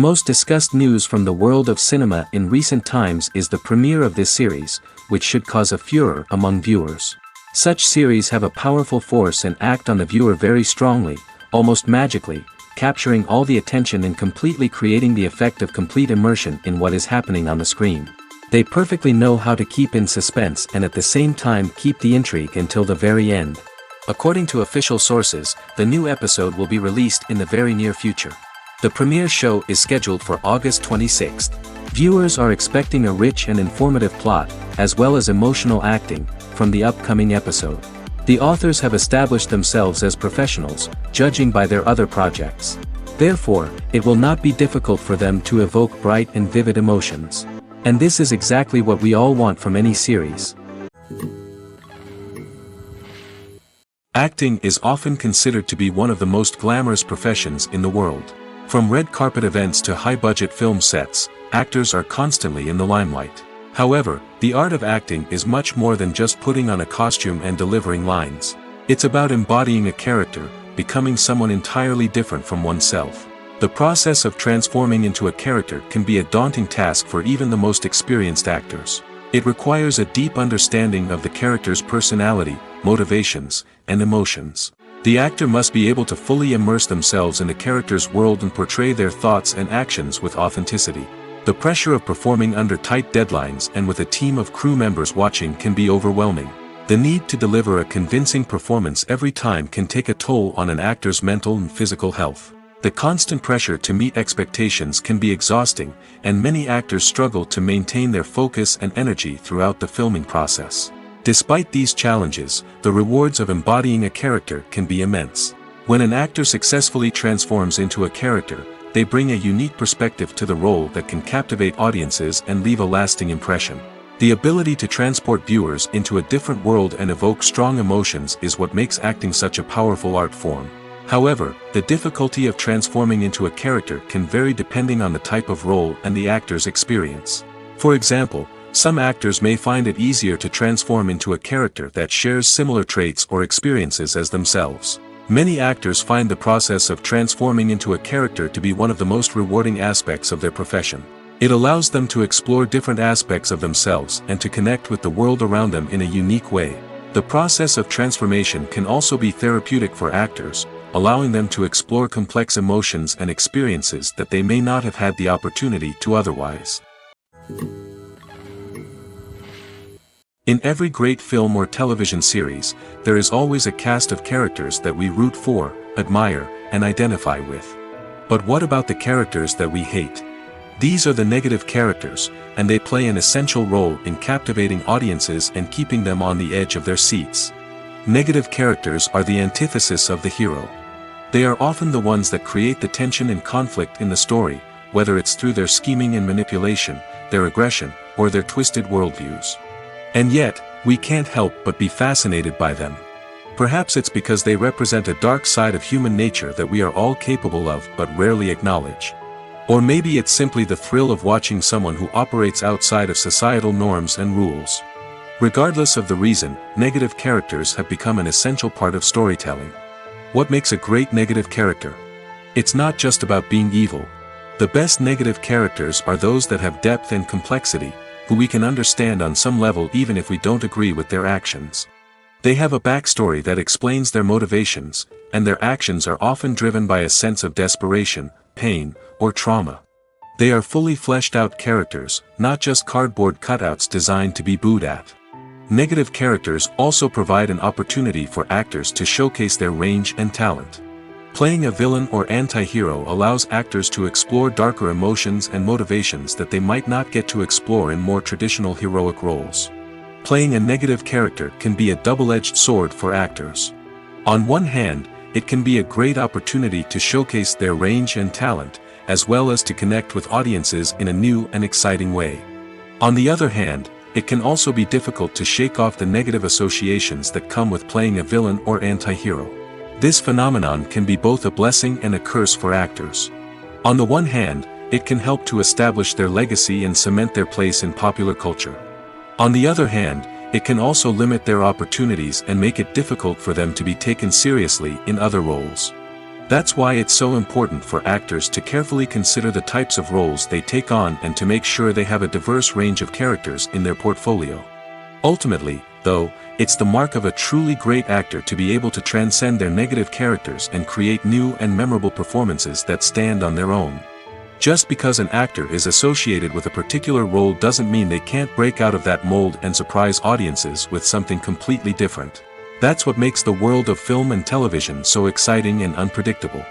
most discussed news from the world of cinema in recent times is the premiere of this series, which should cause a furor among viewers. Such series have a powerful force and act on the viewer very strongly, almost magically, capturing all the attention and completely creating the effect of complete immersion in what is happening on the screen. They perfectly know how to keep in suspense and at the same time keep the intrigue until the very end. According to official sources, the new episode will be released in the very near future. The premiere show is scheduled for August 26th. Viewers are expecting a rich and informative plot, as well as emotional acting, from the upcoming episode. The authors have established themselves as professionals, judging by their other projects. Therefore, it will not be difficult for them to evoke bright and vivid emotions. And this is exactly what we all want from any series. Acting is often considered to be one of the most glamorous professions in the world. From red carpet events to high-budget film sets, actors are constantly in the limelight. However, the art of acting is much more than just putting on a costume and delivering lines. It's about embodying a character, becoming someone entirely different from oneself. The process of transforming into a character can be a daunting task for even the most experienced actors. It requires a deep understanding of the character's personality, motivations, and emotions. The actor must be able to fully immerse themselves in the character's world and portray their thoughts and actions with authenticity. The pressure of performing under tight deadlines and with a team of crew members watching can be overwhelming. The need to deliver a convincing performance every time can take a toll on an actor's mental and physical health. The constant pressure to meet expectations can be exhausting, and many actors struggle to maintain their focus and energy throughout the filming process. Despite these challenges, the rewards of embodying a character can be immense. When an actor successfully transforms into a character, they bring a unique perspective to the role that can captivate audiences and leave a lasting impression. The ability to transport viewers into a different world and evoke strong emotions is what makes acting such a powerful art form. However, the difficulty of transforming into a character can vary depending on the type of role and the actor's experience. For example, some actors may find it easier to transform into a character that shares similar traits or experiences as themselves. Many actors find the process of transforming into a character to be one of the most rewarding aspects of their profession. It allows them to explore different aspects of themselves and to connect with the world around them in a unique way. The process of transformation can also be therapeutic for actors, allowing them to explore complex emotions and experiences that they may not have had the opportunity to otherwise. In every great film or television series, there is always a cast of characters that we root for, admire, and identify with. But what about the characters that we hate? These are the negative characters, and they play an essential role in captivating audiences and keeping them on the edge of their seats. Negative characters are the antithesis of the hero. They are often the ones that create the tension and conflict in the story, whether it's through their scheming and manipulation, their aggression, or their twisted worldviews. And yet, we can't help but be fascinated by them. Perhaps it's because they represent a dark side of human nature that we are all capable of but rarely acknowledge. Or maybe it's simply the thrill of watching someone who operates outside of societal norms and rules. Regardless of the reason, negative characters have become an essential part of storytelling. What makes a great negative character? It's not just about being evil. The best negative characters are those that have depth and complexity, who we can understand on some level even if we don't agree with their actions. They have a backstory that explains their motivations, and their actions are often driven by a sense of desperation, pain, or trauma. They are fully fleshed out characters, not just cardboard cutouts designed to be booed at. Negative characters also provide an opportunity for actors to showcase their range and talent. Playing a villain or anti-hero allows actors to explore darker emotions and motivations that they might not get to explore in more traditional heroic roles. Playing a negative character can be a double-edged sword for actors. On one hand, it can be a great opportunity to showcase their range and talent, as well as to connect with audiences in a new and exciting way. On the other hand, it can also be difficult to shake off the negative associations that come with playing a villain or anti-hero. This phenomenon can be both a blessing and a curse for actors. On the one hand, it can help to establish their legacy and cement their place in popular culture. On the other hand, it can also limit their opportunities and make it difficult for them to be taken seriously in other roles. That's why it's so important for actors to carefully consider the types of roles they take on and to make sure they have a diverse range of characters in their portfolio. Ultimately, though, it's the mark of a truly great actor to be able to transcend their negative characters and create new and memorable performances that stand on their own. Just because an actor is associated with a particular role doesn't mean they can't break out of that mold and surprise audiences with something completely different. That's what makes the world of film and television so exciting and unpredictable.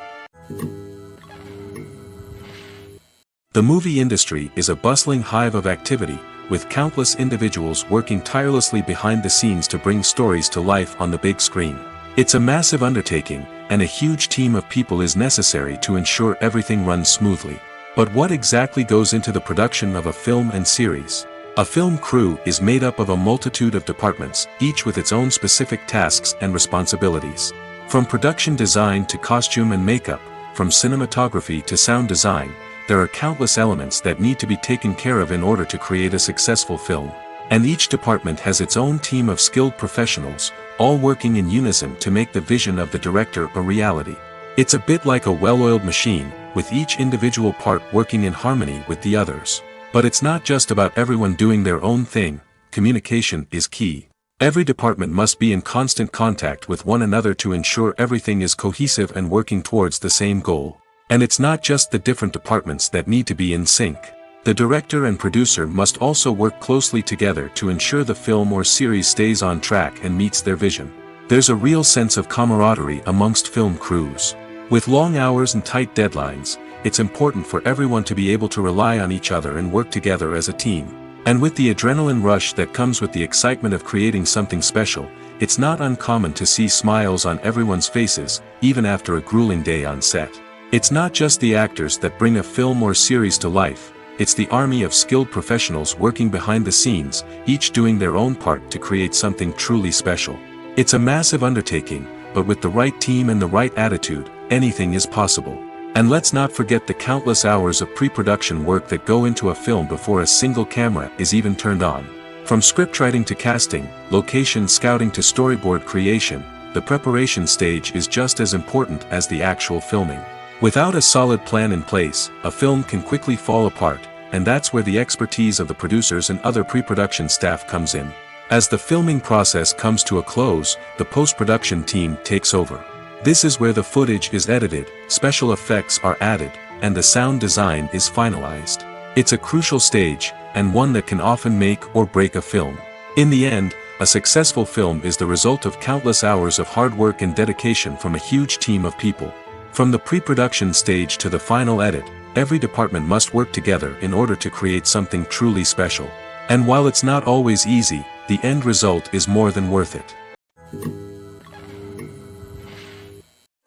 The movie industry is a bustling hive of activity, with countless individuals working tirelessly behind the scenes to bring stories to life on the big screen. It's a massive undertaking, and a huge team of people is necessary to ensure everything runs smoothly. But what exactly goes into the production of a film and series? A film crew is made up of a multitude of departments, each with its own specific tasks and responsibilities. From production design to costume and makeup, from cinematography to sound design, there are countless elements that need to be taken care of in order to create a successful film. And each department has its own team of skilled professionals, all working in unison to make the vision of the director a reality. It's a bit like a well-oiled machine, with each individual part working in harmony with the others. But it's not just about everyone doing their own thing. Communication is key. Every department must be in constant contact with one another to ensure everything is cohesive and working towards the same goal. And it's not just the different departments that need to be in sync. The director and producer must also work closely together to ensure the film or series stays on track and meets their vision. There's a real sense of camaraderie amongst film crews. With long hours and tight deadlines, it's important for everyone to be able to rely on each other and work together as a team. And with the adrenaline rush that comes with the excitement of creating something special, it's not uncommon to see smiles on everyone's faces, even after a grueling day on set. It's not just the actors that bring a film or series to life, it's the army of skilled professionals working behind the scenes, each doing their own part to create something truly special. It's a massive undertaking, but with the right team and the right attitude, anything is possible. And let's not forget the countless hours of pre-production work that go into a film before a single camera is even turned on. From scriptwriting to casting, location scouting to storyboard creation, the preparation stage is just as important as the actual filming. Without a solid plan in place, a film can quickly fall apart, and that's where the expertise of the producers and other pre-production staff comes in. As the filming process comes to a close, the post-production team takes over. This is where the footage is edited, special effects are added, and the sound design is finalized. It's a crucial stage, and one that can often make or break a film. In the end, a successful film is the result of countless hours of hard work and dedication from a huge team of people. From the pre-production stage to the final edit, every department must work together in order to create something truly special. And while it's not always easy, the end result is more than worth it.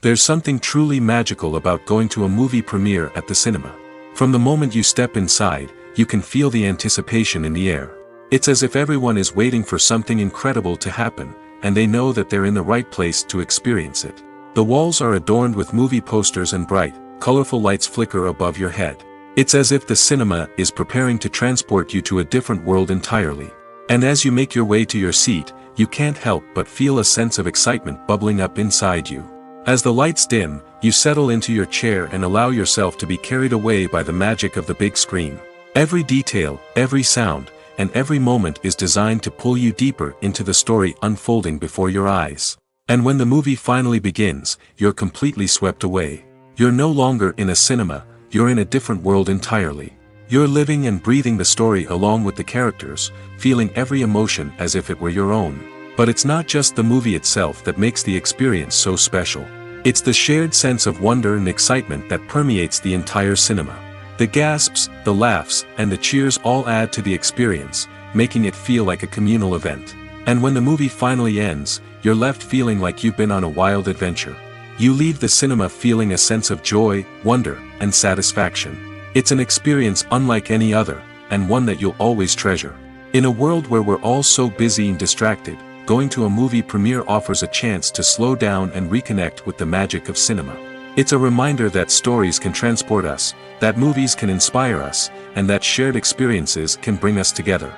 There's something truly magical about going to a movie premiere at the cinema. From the moment you step inside, you can feel the anticipation in the air. It's as if everyone is waiting for something incredible to happen, and they know that they're in the right place to experience it. The walls are adorned with movie posters and bright, colorful lights flicker above your head. It's as if the cinema is preparing to transport you to a different world entirely. And as you make your way to your seat, you can't help but feel a sense of excitement bubbling up inside you. As the lights dim, you settle into your chair and allow yourself to be carried away by the magic of the big screen. Every detail, every sound, and every moment is designed to pull you deeper into the story unfolding before your eyes. And when the movie finally begins, you're completely swept away. You're no longer in a cinema, you're in a different world entirely. You're living and breathing the story along with the characters, feeling every emotion as if it were your own. But it's not just the movie itself that makes the experience so special. It's the shared sense of wonder and excitement that permeates the entire cinema. The gasps, the laughs, and the cheers all add to the experience, making it feel like a communal event. And when the movie finally ends, you're left feeling like you've been on a wild adventure. You leave the cinema feeling a sense of joy, wonder, and satisfaction. It's an experience unlike any other, and one that you'll always treasure. In a world where we're all so busy and distracted, going to a movie premiere offers a chance to slow down and reconnect with the magic of cinema. It's a reminder that stories can transport us, that movies can inspire us, and that shared experiences can bring us together.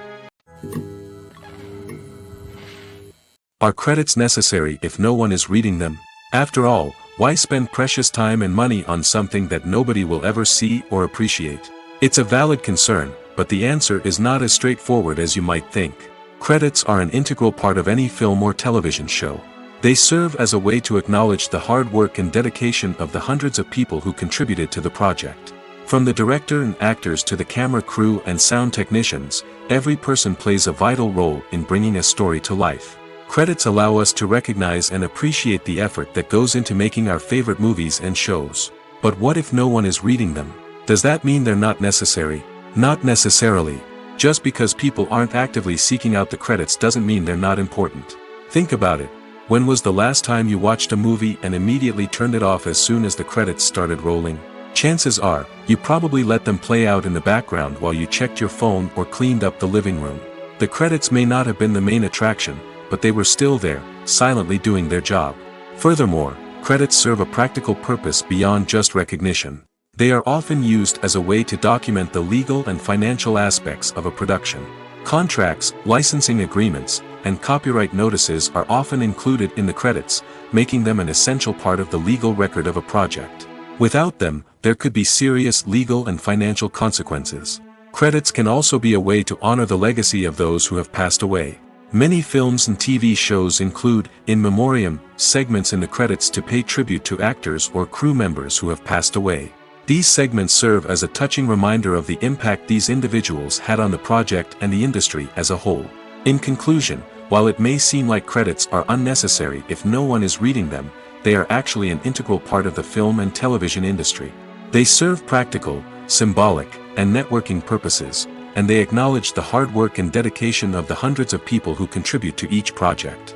Are credits necessary if no one is reading them? After all, Why spend precious time and money on something that nobody will ever see or appreciate? It's a valid concern, but the answer is not as straightforward as you might think. Credits are an integral part of any film or television show. They serve as a way to acknowledge the hard work and dedication of the hundreds of people who contributed to the project. From the director and actors to the camera crew and sound technicians, every person plays a vital role in bringing a story to life. Credits allow us to recognize and appreciate the effort that goes into making our favorite movies and shows. But what if no one is reading them? Does that mean they're not necessary? Not necessarily. Just because people aren't actively seeking out the credits doesn't mean they're not important. Think about it. When was the last time you watched a movie and immediately turned it off as soon as the credits started rolling? Chances are, you probably let them play out in the background while you checked your phone or cleaned up the living room. The credits may not have been the main attraction, but they were still there, silently doing their job. Furthermore, credits serve a practical purpose beyond just recognition. They are often used as a way to document the legal and financial aspects of a production. Contracts, licensing agreements, and copyright notices are often included in the credits, making them an essential part of the legal record of a project. Without them, there could be serious legal and financial consequences. Credits can also be a way to honor the legacy of those who have passed away. Many films and TV shows include, in memoriam, segments in the credits to pay tribute to actors or crew members who have passed away. These segments serve as a touching reminder of the impact these individuals had on the project and the industry as a whole. In conclusion, while it may seem like credits are unnecessary if no one is reading them, they are actually an integral part of the film and television industry. They serve practical, symbolic, and networking purposes, and they acknowledge the hard work and dedication of the hundreds of people who contribute to each project.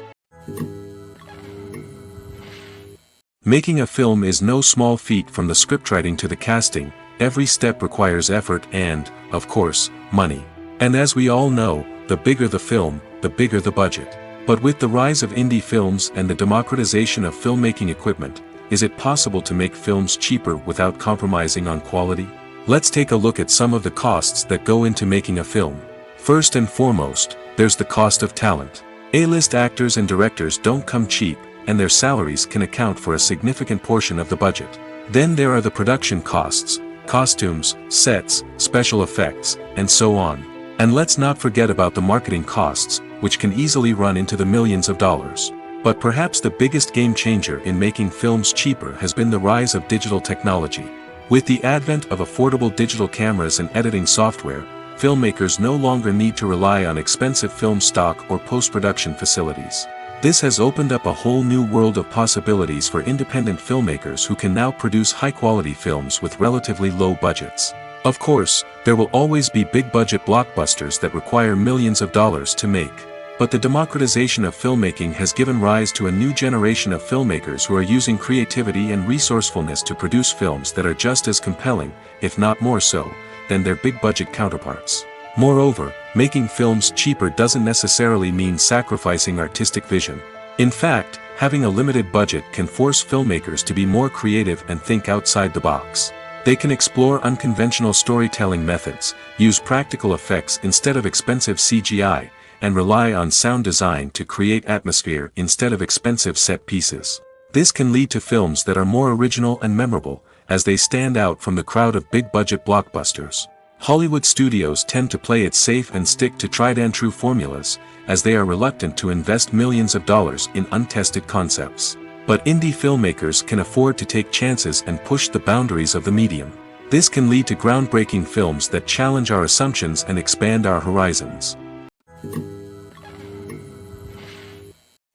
Making a film is no small feat. From the scriptwriting to the casting, every step requires effort and, of course, money. And as we all know, the bigger the film, the bigger the budget. But with the rise of indie films and the democratization of filmmaking equipment, is it possible to make films cheaper without compromising on quality? Let's take a look at some of the costs that go into making a film. First and foremost, there's the cost of talent. A-list actors and directors don't come cheap, and their salaries can account for a significant portion of the budget. Then there are the production costs, costumes, sets, special effects, and so on. And let's not forget about the marketing costs, which can easily run into the millions of dollars. But perhaps the biggest game changer in making films cheaper has been the rise of digital technology. With the advent of affordable digital cameras and editing software, filmmakers no longer need to rely on expensive film stock or post-production facilities. This has opened up a whole new world of possibilities for independent filmmakers who can now produce high-quality films with relatively low budgets. Of course, there will always be big-budget blockbusters that require millions of dollars to make. But the democratization of filmmaking has given rise to a new generation of filmmakers who are using creativity and resourcefulness to produce films that are just as compelling, if not more so, than their big-budget counterparts. Moreover, making films cheaper doesn't necessarily mean sacrificing artistic vision. In fact, having a limited budget can force filmmakers to be more creative and think outside the box. They can explore unconventional storytelling methods, use practical effects instead of expensive CGI, and rely on sound design to create atmosphere instead of expensive set pieces. This can lead to films that are more original and memorable, as they stand out from the crowd of big-budget blockbusters. Hollywood studios tend to play it safe and stick to tried-and-true formulas, as they are reluctant to invest millions of dollars in untested concepts. But indie filmmakers can afford to take chances and push the boundaries of the medium. This can lead to groundbreaking films that challenge our assumptions and expand our horizons.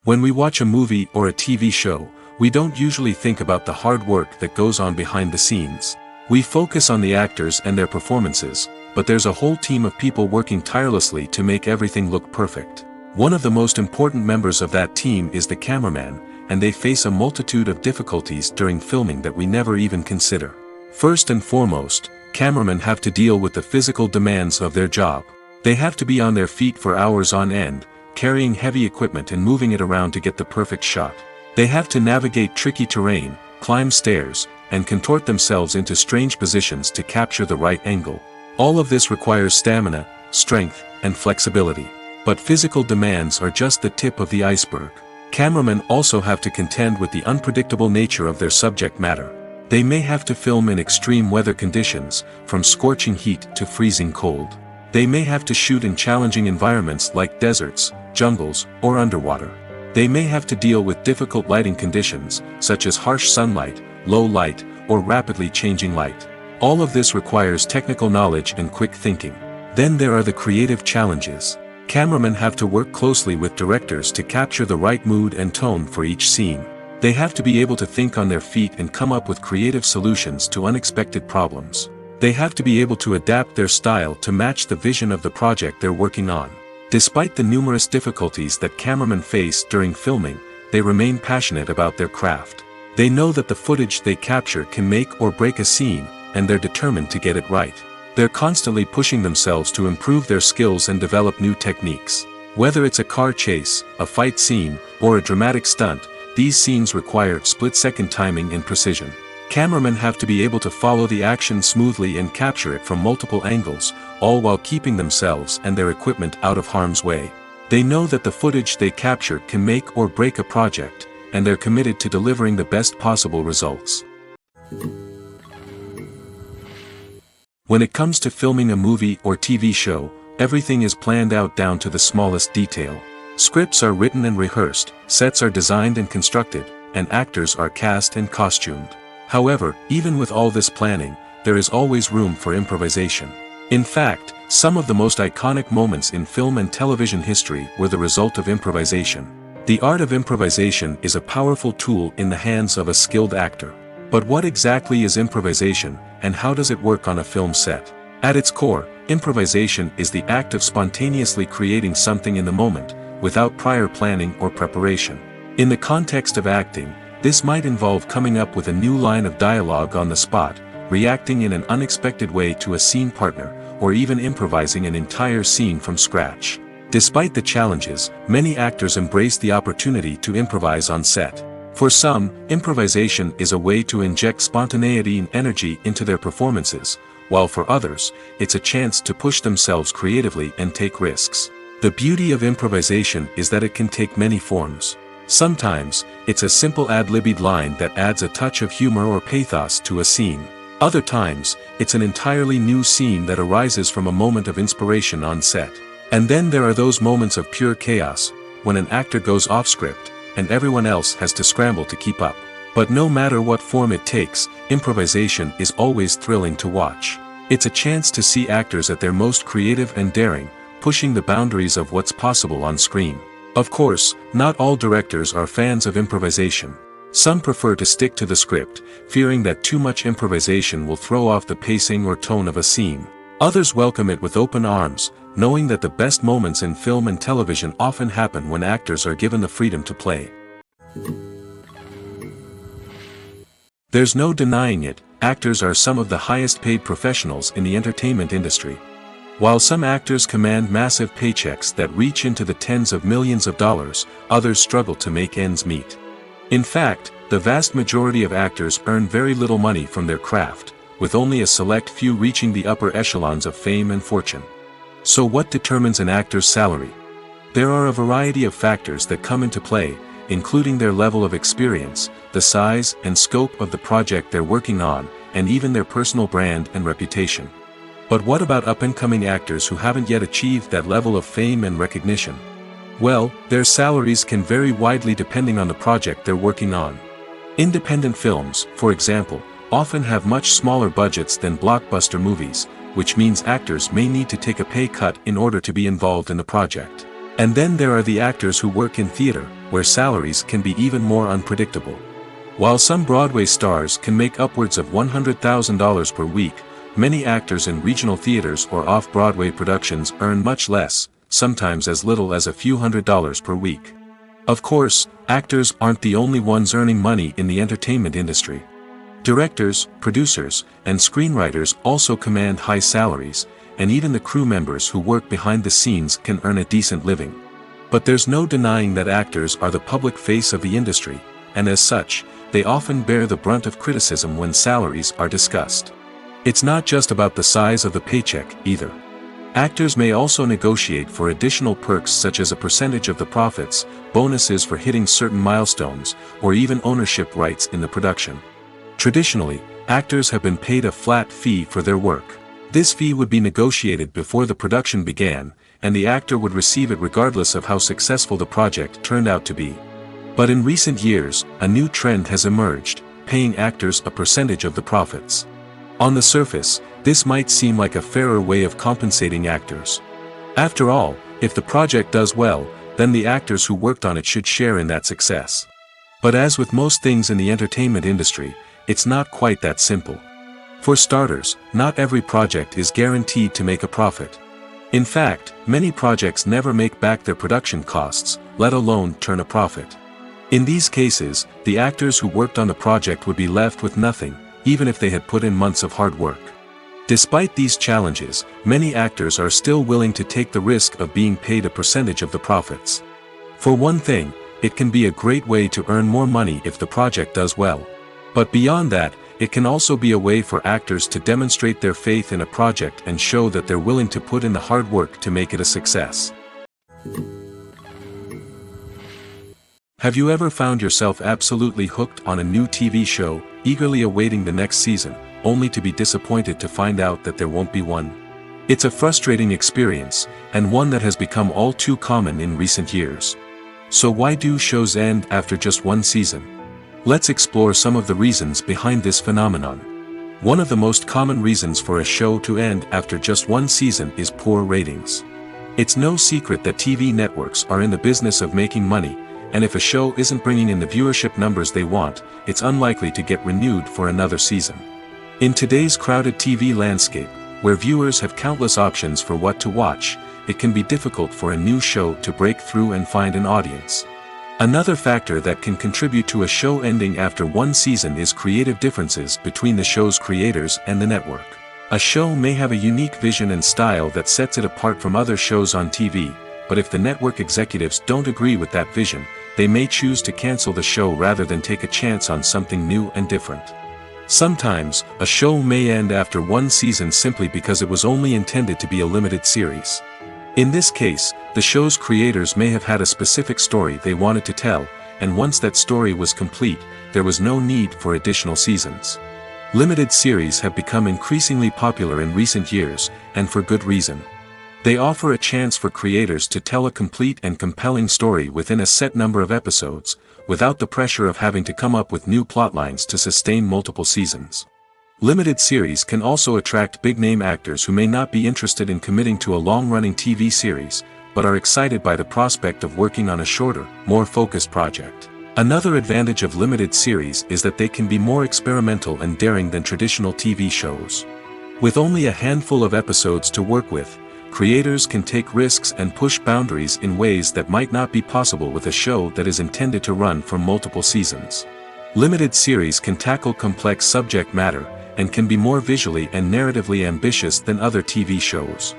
When we watch a movie or a TV show, we don't usually think about the hard work that goes on behind the scenes. We focus on the actors and their performances, but there's a whole team of people working tirelessly to make everything look perfect. One of the most important members of that team is the cameraman, and they face a multitude of difficulties during filming that we never even consider. First and foremost, cameramen have to deal with the physical demands of their job. They have to be on their feet for hours on end, carrying heavy equipment and moving it around to get the perfect shot. They have to navigate tricky terrain, climb stairs, and contort themselves into strange positions to capture the right angle. All of this requires stamina, strength, and flexibility. But physical demands are just the tip of the iceberg. Cameramen also have to contend with the unpredictable nature of their subject matter. They may have to film in extreme weather conditions, from scorching heat to freezing cold. They may have to shoot in challenging environments like deserts, jungles, or underwater. They may have to deal with difficult lighting conditions, such as harsh sunlight, low light, or rapidly changing light. All of this requires technical knowledge and quick thinking. Then there are the creative challenges. Cameramen have to work closely with directors to capture the right mood and tone for each scene. They have to be able to think on their feet and come up with creative solutions to unexpected problems. They have to be able to adapt their style to match the vision of the project they're working on. Despite the numerous difficulties that cameramen face during filming, they remain passionate about their craft. They know that the footage they capture can make or break a scene, and they're determined to get it right. They're constantly pushing themselves to improve their skills and develop new techniques. Whether it's a car chase, a fight scene, or a dramatic stunt, these scenes require split-second timing and precision. Cameramen have to be able to follow the action smoothly and capture it from multiple angles, all while keeping themselves and their equipment out of harm's way. They know that the footage they capture can make or break a project, and they're committed to delivering the best possible results. When it comes to filming a movie or TV show, everything is planned out down to the smallest detail. Scripts are written and rehearsed, sets are designed and constructed, and actors are cast and costumed. However, even with all this planning, there is always room for improvisation. In fact, some of the most iconic moments in film and television history were the result of improvisation. The art of improvisation is a powerful tool in the hands of a skilled actor. But what exactly is improvisation, and how does it work on a film set? At its core, improvisation is the act of spontaneously creating something in the moment, without prior planning or preparation. In the context of acting, this might involve coming up with a new line of dialogue on the spot, reacting in an unexpected way to a scene partner, or even improvising an entire scene from scratch. Despite the challenges, many actors embrace the opportunity to improvise on set. For some, improvisation is a way to inject spontaneity and energy into their performances, while for others, it's a chance to push themselves creatively and take risks. The beauty of improvisation is that it can take many forms. Sometimes, it's a simple ad-libbed line that adds a touch of humor or pathos to a scene. Other times, it's an entirely new scene that arises from a moment of inspiration on set. And then there are those moments of pure chaos, when an actor goes off script, and everyone else has to scramble to keep up. But no matter what form it takes, improvisation is always thrilling to watch. It's a chance to see actors at their most creative and daring, pushing the boundaries of what's possible on screen. Of course, not all directors are fans of improvisation. Some prefer to stick to the script, fearing that too much improvisation will throw off the pacing or tone of a scene. Others welcome it with open arms, knowing that the best moments in film and television often happen when actors are given the freedom to play. There's no denying it, actors are some of the highest paid professionals in the entertainment industry. While some actors command massive paychecks that reach into the tens of millions of dollars, others struggle to make ends meet. In fact, the vast majority of actors earn very little money from their craft, with only a select few reaching the upper echelons of fame and fortune. So what determines an actor's salary? There are a variety of factors that come into play, including their level of experience, the size and scope of the project they're working on, and even their personal brand and reputation. But what about up-and-coming actors who haven't yet achieved that level of fame and recognition? Well, their salaries can vary widely depending on the project they're working on. Independent films, for example, often have much smaller budgets than blockbuster movies, which means actors may need to take a pay cut in order to be involved in the project. And then there are the actors who work in theater, where salaries can be even more unpredictable. While some Broadway stars can make upwards of $100,000 per week, many actors in regional theaters or off-Broadway productions earn much less, sometimes as little as a few $100s per week. Of course, actors aren't the only ones earning money in the entertainment industry. Directors, producers, and screenwriters also command high salaries, and even the crew members who work behind the scenes can earn a decent living. But there's no denying that actors are the public face of the industry, and as such, they often bear the brunt of criticism when salaries are discussed. It's not just about the size of the paycheck, either. Actors may also negotiate for additional perks such as a percentage of the profits, bonuses for hitting certain milestones, or even ownership rights in the production. Traditionally, actors have been paid a flat fee for their work. This fee would be negotiated before the production began, and the actor would receive it regardless of how successful the project turned out to be. But in recent years, a new trend has emerged, paying actors a percentage of the profits. On the surface, this might seem like a fairer way of compensating actors. After all, if the project does well, then the actors who worked on it should share in that success. But as with most things in the entertainment industry, it's not quite that simple. For starters, not every project is guaranteed to make a profit. In fact, many projects never make back their production costs, let alone turn a profit. In these cases, the actors who worked on the project would be left with nothing, even if they had put in months of hard work. Despite these challenges, many actors are still willing to take the risk of being paid a percentage of the profits. For one thing, it can be a great way to earn more money if the project does well. But beyond that, it can also be a way for actors to demonstrate their faith in a project and show that they're willing to put in the hard work to make it a success. Have you ever found yourself absolutely hooked on a new TV show, eagerly awaiting the next season, only to be disappointed to find out that there won't be one? It's a frustrating experience, and one that has become all too common in recent years. So why do shows end after just one season? Let's explore some of the reasons behind this phenomenon. One of the most common reasons for a show to end after just one season is poor ratings. It's no secret that TV networks are in the business of making money, and if a show isn't bringing in the viewership numbers they want, it's unlikely to get renewed for another season. In today's crowded TV landscape, where viewers have countless options for what to watch, it can be difficult for a new show to break through and find an audience. Another factor that can contribute to a show ending after one season is creative differences between the show's creators and the network. A show may have a unique vision and style that sets it apart from other shows on TV, but if the network executives don't agree with that vision, they may choose to cancel the show rather than take a chance on something new and different. Sometimes, a show may end after one season simply because it was only intended to be a limited series. In this case, the show's creators may have had a specific story they wanted to tell, and once that story was complete, there was no need for additional seasons. Limited series have become increasingly popular in recent years, and for good reason. They offer a chance for creators to tell a complete and compelling story within a set number of episodes, without the pressure of having to come up with new plotlines to sustain multiple seasons. Limited series can also attract big-name actors who may not be interested in committing to a long-running TV series, but are excited by the prospect of working on a shorter, more focused project. Another advantage of limited series is that they can be more experimental and daring than traditional TV shows. With only a handful of episodes to work with, creators can take risks and push boundaries in ways that might not be possible with a show that is intended to run for multiple seasons. Limited series can tackle complex subject matter, and can be more visually and narratively ambitious than other TV shows.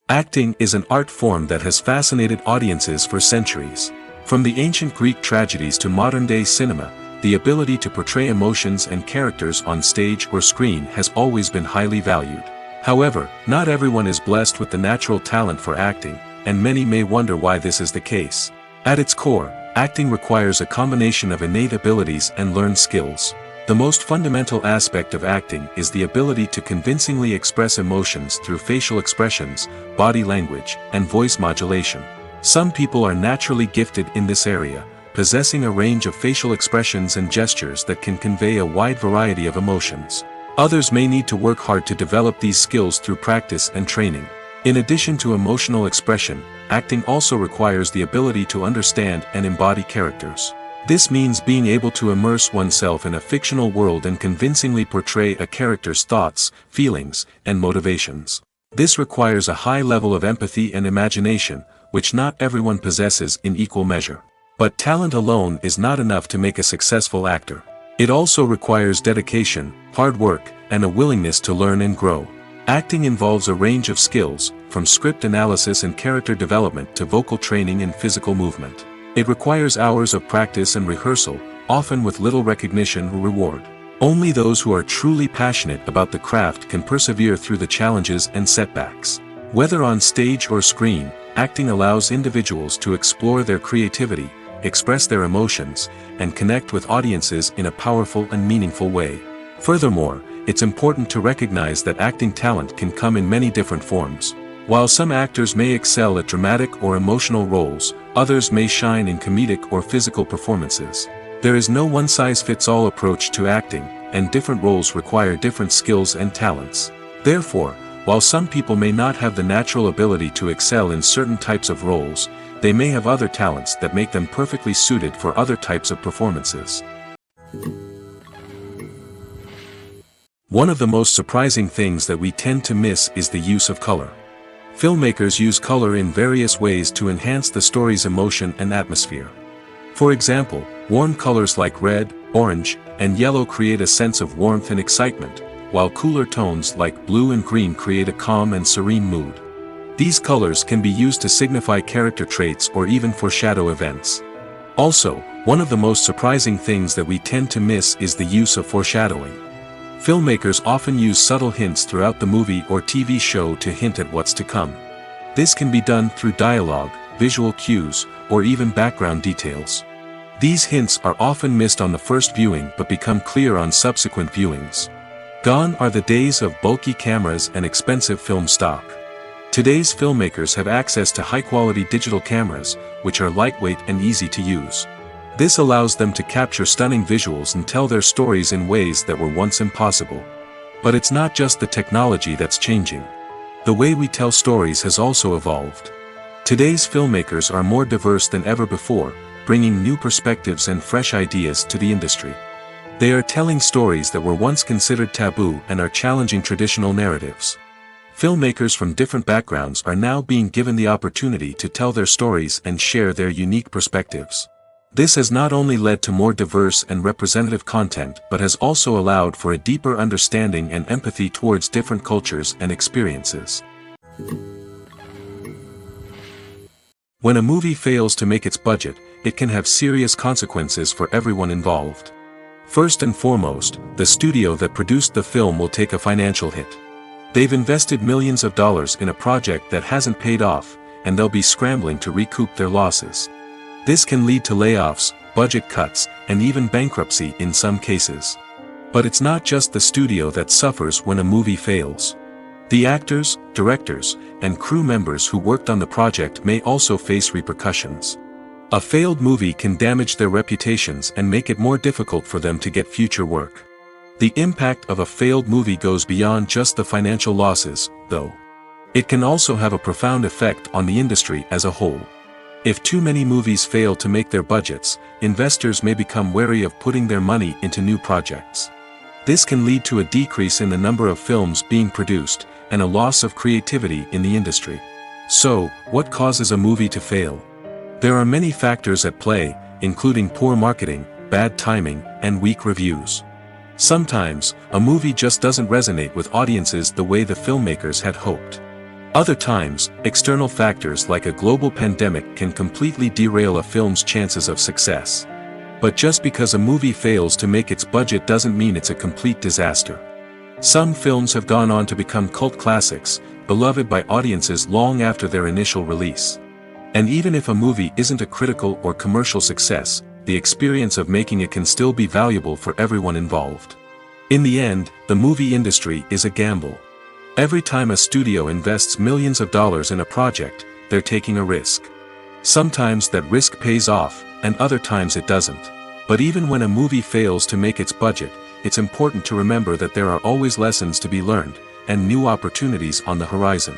Acting is an art form that has fascinated audiences for centuries. From the ancient Greek tragedies to modern-day cinema, the ability to portray emotions and characters on stage or screen has always been highly valued. However, not everyone is blessed with the natural talent for acting, and many may wonder why this is the case. At its core, acting requires a combination of innate abilities and learned skills. The most fundamental aspect of acting is the ability to convincingly express emotions through facial expressions, body language, and voice modulation. Some people are naturally gifted in this area, possessing a range of facial expressions and gestures that can convey a wide variety of emotions. Others may need to work hard to develop these skills through practice and training. In addition to emotional expression, acting also requires the ability to understand and embody characters. This means being able to immerse oneself in a fictional world and convincingly portray a character's thoughts, feelings, and motivations. This requires a high level of empathy and imagination, which not everyone possesses in equal measure. But talent alone is not enough to make a successful actor. It also requires dedication, hard work, and a willingness to learn and grow. Acting involves a range of skills, from script analysis and character development to vocal training and physical movement. It requires hours of practice and rehearsal, often with little recognition or reward. Only those who are truly passionate about the craft can persevere through the challenges and setbacks. Whether on stage or screen, acting allows individuals to explore their creativity, express their emotions, and connect with audiences in a powerful and meaningful way. Furthermore, it's important to recognize that acting talent can come in many different forms. While some actors may excel at dramatic or emotional roles, others may shine in comedic or physical performances. There is no one-size-fits-all approach to acting, and different roles require different skills and talents. Therefore, while some people may not have the natural ability to excel in certain types of roles, they may have other talents that make them perfectly suited for other types of performances. One of the most surprising things that we tend to miss is the use of color. Filmmakers use color in various ways to enhance the story's emotion and atmosphere. For example, warm colors like red, orange, and yellow create a sense of warmth and excitement, while cooler tones like blue and green create a calm and serene mood. These colors can be used to signify character traits or even foreshadow events. Also, one of the most surprising things that we tend to miss is the use of foreshadowing. Filmmakers often use subtle hints throughout the movie or TV show to hint at what's to come. This can be done through dialogue, visual cues, or even background details. These hints are often missed on the first viewing but become clear on subsequent viewings. Gone are the days of bulky cameras and expensive film stock. Today's filmmakers have access to high-quality digital cameras, which are lightweight and easy to use. This allows them to capture stunning visuals and tell their stories in ways that were once impossible. But it's not just the technology that's changing. The way we tell stories has also evolved. Today's filmmakers are more diverse than ever before, bringing new perspectives and fresh ideas to the industry. They are telling stories that were once considered taboo and are challenging traditional narratives. Filmmakers from different backgrounds are now being given the opportunity to tell their stories and share their unique perspectives. This has not only led to more diverse and representative content but has also allowed for a deeper understanding and empathy towards different cultures and experiences. When a movie fails to make its budget, it can have serious consequences for everyone involved. First and foremost, the studio that produced the film will take a financial hit. They've invested millions of dollars in a project that hasn't paid off, and they'll be scrambling to recoup their losses. This can lead to layoffs, budget cuts, and even bankruptcy in some cases. But it's not just the studio that suffers when a movie fails. The actors, directors, and crew members who worked on the project may also face repercussions. A failed movie can damage their reputations and make it more difficult for them to get future work. The impact of a failed movie goes beyond just the financial losses, though. It can also have a profound effect on the industry as a whole. If too many movies fail to make their budgets, investors may become wary of putting their money into new projects. This can lead to a decrease in the number of films being produced, and a loss of creativity in the industry. So, what causes a movie to fail? There are many factors at play, including poor marketing, bad timing, and weak reviews. Sometimes, a movie just doesn't resonate with audiences the way the filmmakers had hoped. Other times, external factors like a global pandemic can completely derail a film's chances of success. But just because a movie fails to make its budget doesn't mean it's a complete disaster. Some films have gone on to become cult classics, beloved by audiences long after their initial release. And even if a movie isn't a critical or commercial success, the experience of making it can still be valuable for everyone involved. In the end, the movie industry is a gamble. Every time a studio invests millions of dollars in a project, they're taking a risk. Sometimes that risk pays off, and other times it doesn't. But even when a movie fails to make its budget, it's important to remember that there are always lessons to be learned, and new opportunities on the horizon.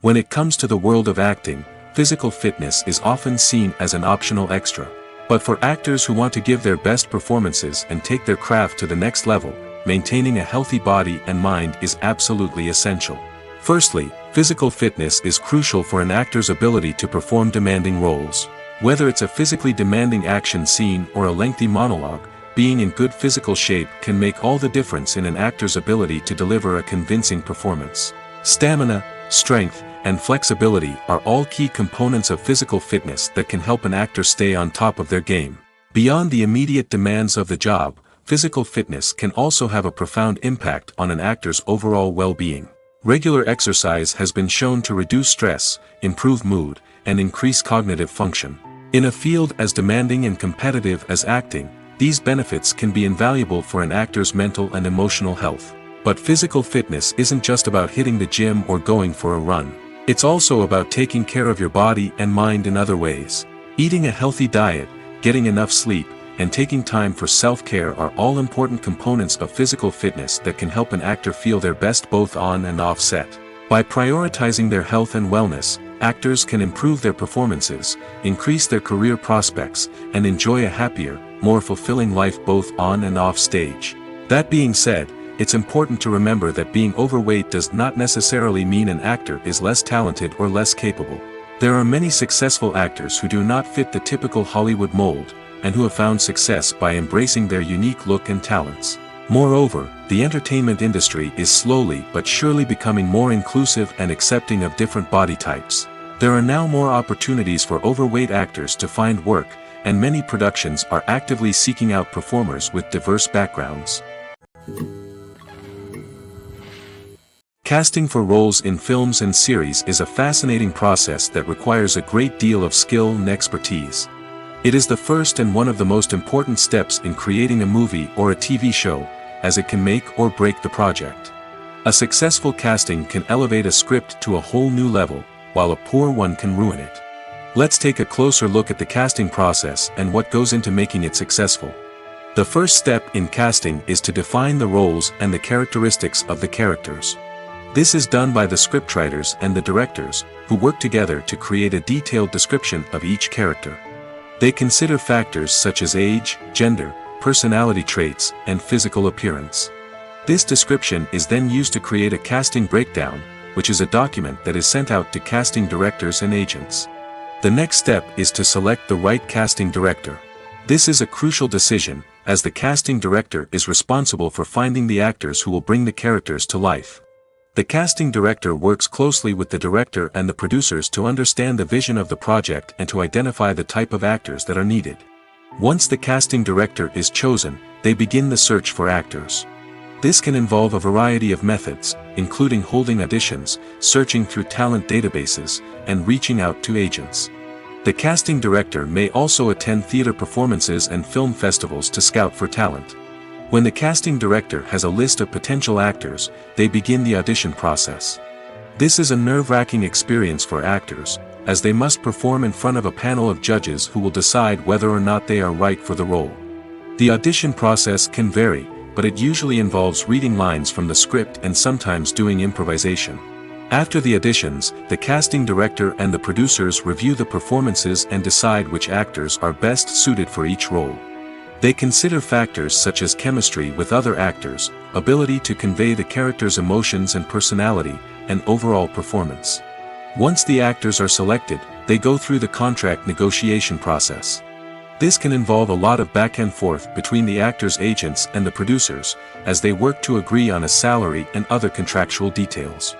When it comes to the world of acting, physical fitness is often seen as an optional extra. But for actors who want to give their best performances and take their craft to the next level, maintaining a healthy body and mind is absolutely essential. Firstly, physical fitness is crucial for an actor's ability to perform demanding roles. Whether it's a physically demanding action scene or a lengthy monologue, being in good physical shape can make all the difference in an actor's ability to deliver a convincing performance. Stamina, strength, and flexibility are all key components of physical fitness that can help an actor stay on top of their game. Beyond the immediate demands of the job, physical fitness can also have a profound impact on an actor's overall well-being. Regular exercise has been shown to reduce stress, improve mood, and increase cognitive function. In a field as demanding and competitive as acting, these benefits can be invaluable for an actor's mental and emotional health. But physical fitness isn't just about hitting the gym or going for a run. It's also about taking care of your body and mind in other ways. Eating a healthy diet, getting enough sleep, and taking time for self-care are all important components of physical fitness that can help an actor feel their best both on and off set. By prioritizing their health and wellness, actors can improve their performances, increase their career prospects, and enjoy a happier, more fulfilling life both on and off stage. That being said, it's important to remember that being overweight does not necessarily mean an actor is less talented or less capable. There are many successful actors who do not fit the typical Hollywood mold, and who have found success by embracing their unique look and talents. Moreover, the entertainment industry is slowly but surely becoming more inclusive and accepting of different body types. There are now more opportunities for overweight actors to find work, and many productions are actively seeking out performers with diverse backgrounds. Casting for roles in films and series is a fascinating process that requires a great deal of skill and expertise. It is the first and one of the most important steps in creating a movie or a TV show, as it can make or break the project. A successful casting can elevate a script to a whole new level, while a poor one can ruin it. Let's take a closer look at the casting process and what goes into making it successful. The first step in casting is to define the roles and the characteristics of the characters. This is done by the scriptwriters and the directors, who work together to create a detailed description of each character. They consider factors such as age, gender, personality traits, and physical appearance. This description is then used to create a casting breakdown, which is a document that is sent out to casting directors and agents. The next step is to select the right casting director. This is a crucial decision, as the casting director is responsible for finding the actors who will bring the characters to life. The casting director works closely with the director and the producers to understand the vision of the project and to identify the type of actors that are needed. Once the casting director is chosen, they begin the search for actors. This can involve a variety of methods, including holding auditions, searching through talent databases, and reaching out to agents. The casting director may also attend theater performances and film festivals to scout for talent. When the casting director has a list of potential actors, they begin the audition process. This is a nerve-wracking experience for actors, as they must perform in front of a panel of judges who will decide whether or not they are right for the role. The audition process can vary, but it usually involves reading lines from the script and sometimes doing improvisation. After the auditions, the casting director and the producers review the performances and decide which actors are best suited for each role. They consider factors such as chemistry with other actors, ability to convey the character's emotions and personality, and overall performance. Once the actors are selected, they go through the contract negotiation process. This can involve a lot of back and forth between the actors' agents and the producers, as they work to agree on a salary and other contractual details.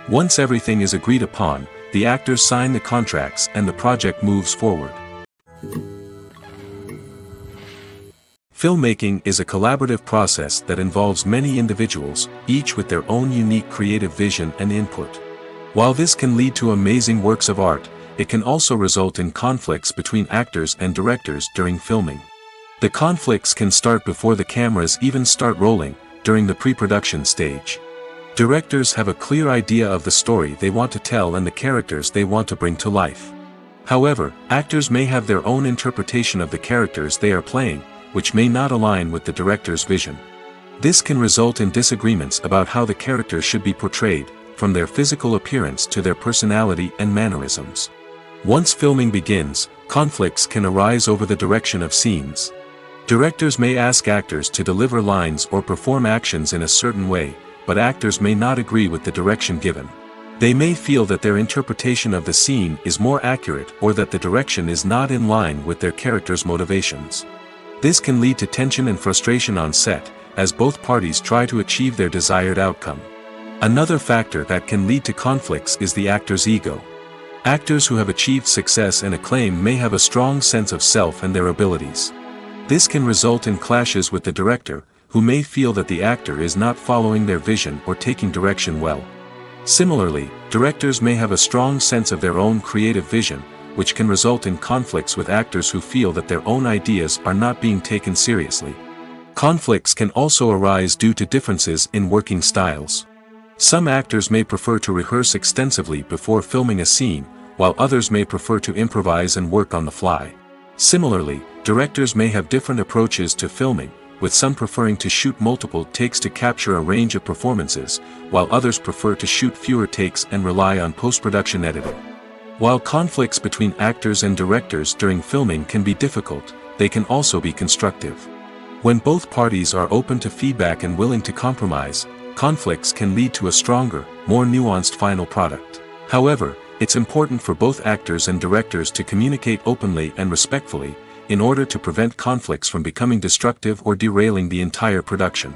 Once everything is agreed upon, the actors sign the contracts and the project moves forward. Filmmaking is a collaborative process that involves many individuals, each with their own unique creative vision and input. While this can lead to amazing works of art, it can also result in conflicts between actors and directors during filming. The conflicts can start before the cameras even start rolling, during the pre-production stage. Directors have a clear idea of the story they want to tell and the characters they want to bring to life. However, actors may have their own interpretation of the characters they are playing, which may not align with the director's vision. This can result in disagreements about how the characters should be portrayed, from their physical appearance to their personality and mannerisms. Once filming begins, conflicts can arise over the direction of scenes. Directors may ask actors to deliver lines or perform actions in a certain way, but actors may not agree with the direction given. They may feel that their interpretation of the scene is more accurate or that the direction is not in line with their character's motivations. This can lead to tension and frustration on set, as both parties try to achieve their desired outcome. Another factor that can lead to conflicts is the actor's ego. Actors who have achieved success and acclaim may have a strong sense of self and their abilities. This can result in clashes with the director, who may feel that the actor is not following their vision or taking direction well. Similarly, directors may have a strong sense of their own creative vision, which can result in conflicts with actors who feel that their own ideas are not being taken seriously. Conflicts can also arise due to differences in working styles. Some actors may prefer to rehearse extensively before filming a scene, while others may prefer to improvise and work on the fly. Similarly, directors may have different approaches to filming, with some preferring to shoot multiple takes to capture a range of performances, while others prefer to shoot fewer takes and rely on post-production editing. While conflicts between actors and directors during filming can be difficult, they can also be constructive. When both parties are open to feedback and willing to compromise, conflicts can lead to a stronger, more nuanced final product. However, it's important for both actors and directors to communicate openly and respectfully, in order to prevent conflicts from becoming destructive or derailing the entire production.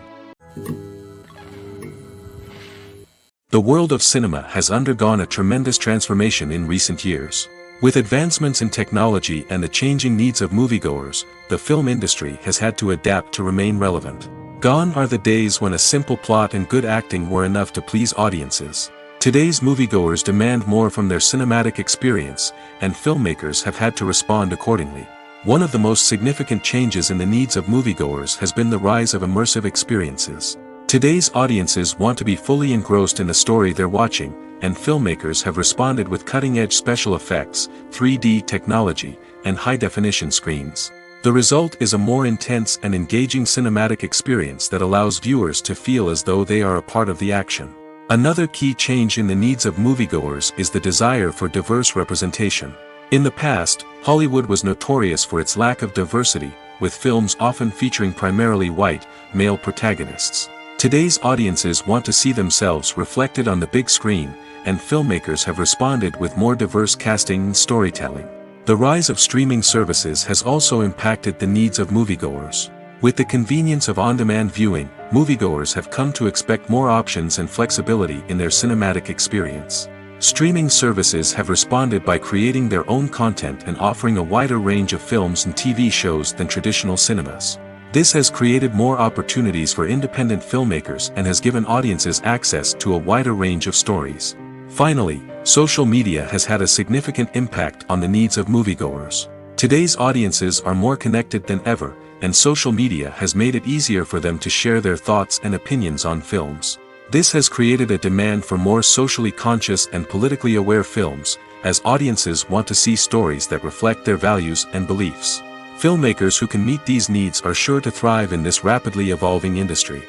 The world of cinema has undergone a tremendous transformation in recent years. With advancements in technology and the changing needs of moviegoers, the film industry has had to adapt to remain relevant. Gone are the days when a simple plot and good acting were enough to please audiences. Today's moviegoers demand more from their cinematic experience, and filmmakers have had to respond accordingly. One of the most significant changes in the needs of moviegoers has been the rise of immersive experiences. Today's audiences want to be fully engrossed in the story they're watching, and filmmakers have responded with cutting-edge special effects, 3D technology, and high-definition screens. The result is a more intense and engaging cinematic experience that allows viewers to feel as though they are a part of the action. Another key change in the needs of moviegoers is the desire for diverse representation. In the past, Hollywood was notorious for its lack of diversity, with films often featuring primarily white, male protagonists. Today's audiences want to see themselves reflected on the big screen, and filmmakers have responded with more diverse casting and storytelling. The rise of streaming services has also impacted the needs of moviegoers. With the convenience of on-demand viewing, moviegoers have come to expect more options and flexibility in their cinematic experience. Streaming services have responded by creating their own content and offering a wider range of films and TV shows than traditional cinemas. This has created more opportunities for independent filmmakers and has given audiences access to a wider range of stories. Finally, social media has had a significant impact on the needs of moviegoers. Today's audiences are more connected than ever, and social media has made it easier for them to share their thoughts and opinions on films. This has created a demand for more socially conscious and politically aware films, as audiences want to see stories that reflect their values and beliefs. Filmmakers who can meet these needs are sure to thrive in this rapidly evolving industry.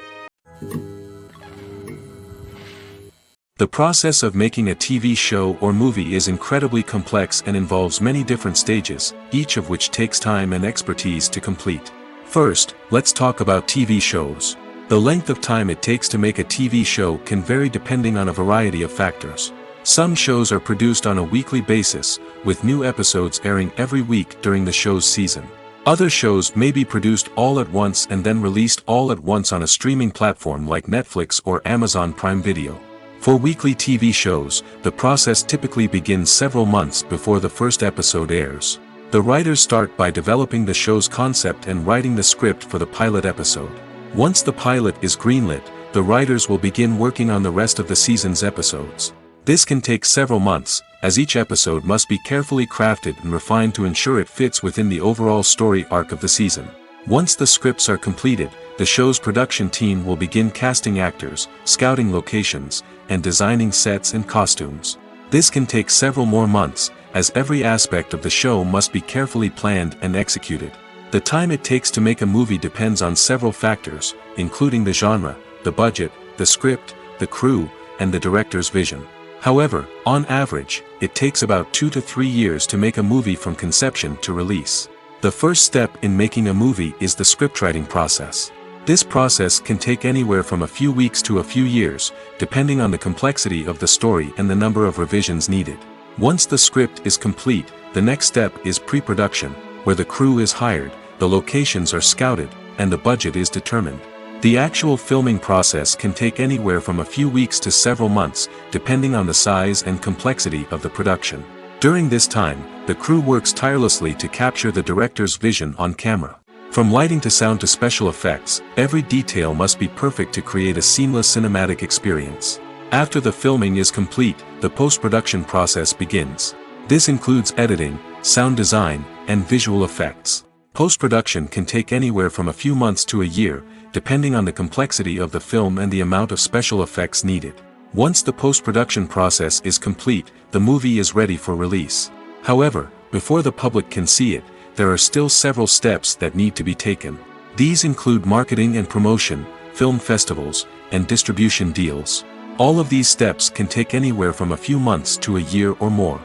The process of making a TV show or movie is incredibly complex and involves many different stages, each of which takes time and expertise to complete. First, let's talk about TV shows. The length of time it takes to make a TV show can vary depending on a variety of factors. Some shows are produced on a weekly basis, with new episodes airing every week during the show's season. Other shows may be produced all at once and then released all at once on a streaming platform like Netflix or Amazon Prime Video. For weekly TV shows, the process typically begins several months before the first episode airs. The writers start by developing the show's concept and writing the script for the pilot episode. Once the pilot is greenlit, the writers will begin working on the rest of the season's episodes. This can take several months, as each episode must be carefully crafted and refined to ensure it fits within the overall story arc of the season. Once the scripts are completed, the show's production team will begin casting actors, scouting locations, and designing sets and costumes. This can take several more months, as every aspect of the show must be carefully planned and executed. The time it takes to make a movie depends on several factors, including the genre, the budget, the script, the crew, and the director's vision. However, on average, it takes about 2 to 3 years to make a movie from conception to release. The first step in making a movie is the scriptwriting process. This process can take anywhere from a few weeks to a few years, depending on the complexity of the story and the number of revisions needed. Once the script is complete, the next step is pre-production, where the crew is hired, the locations are scouted, and the budget is determined. The actual filming process can take anywhere from a few weeks to several months, depending on the size and complexity of the production. During this time, the crew works tirelessly to capture the director's vision on camera. From lighting to sound to special effects, every detail must be perfect to create a seamless cinematic experience. After the filming is complete, the post-production process begins. This includes editing, sound design, and visual effects. Post-production can take anywhere from a few months to a year, depending on the complexity of the film and the amount of special effects needed. Once the post-production process is complete, the movie is ready for release. However, before the public can see it, there are still several steps that need to be taken. These include marketing and promotion, film festivals, and distribution deals. All of these steps can take anywhere from a few months to a year or more.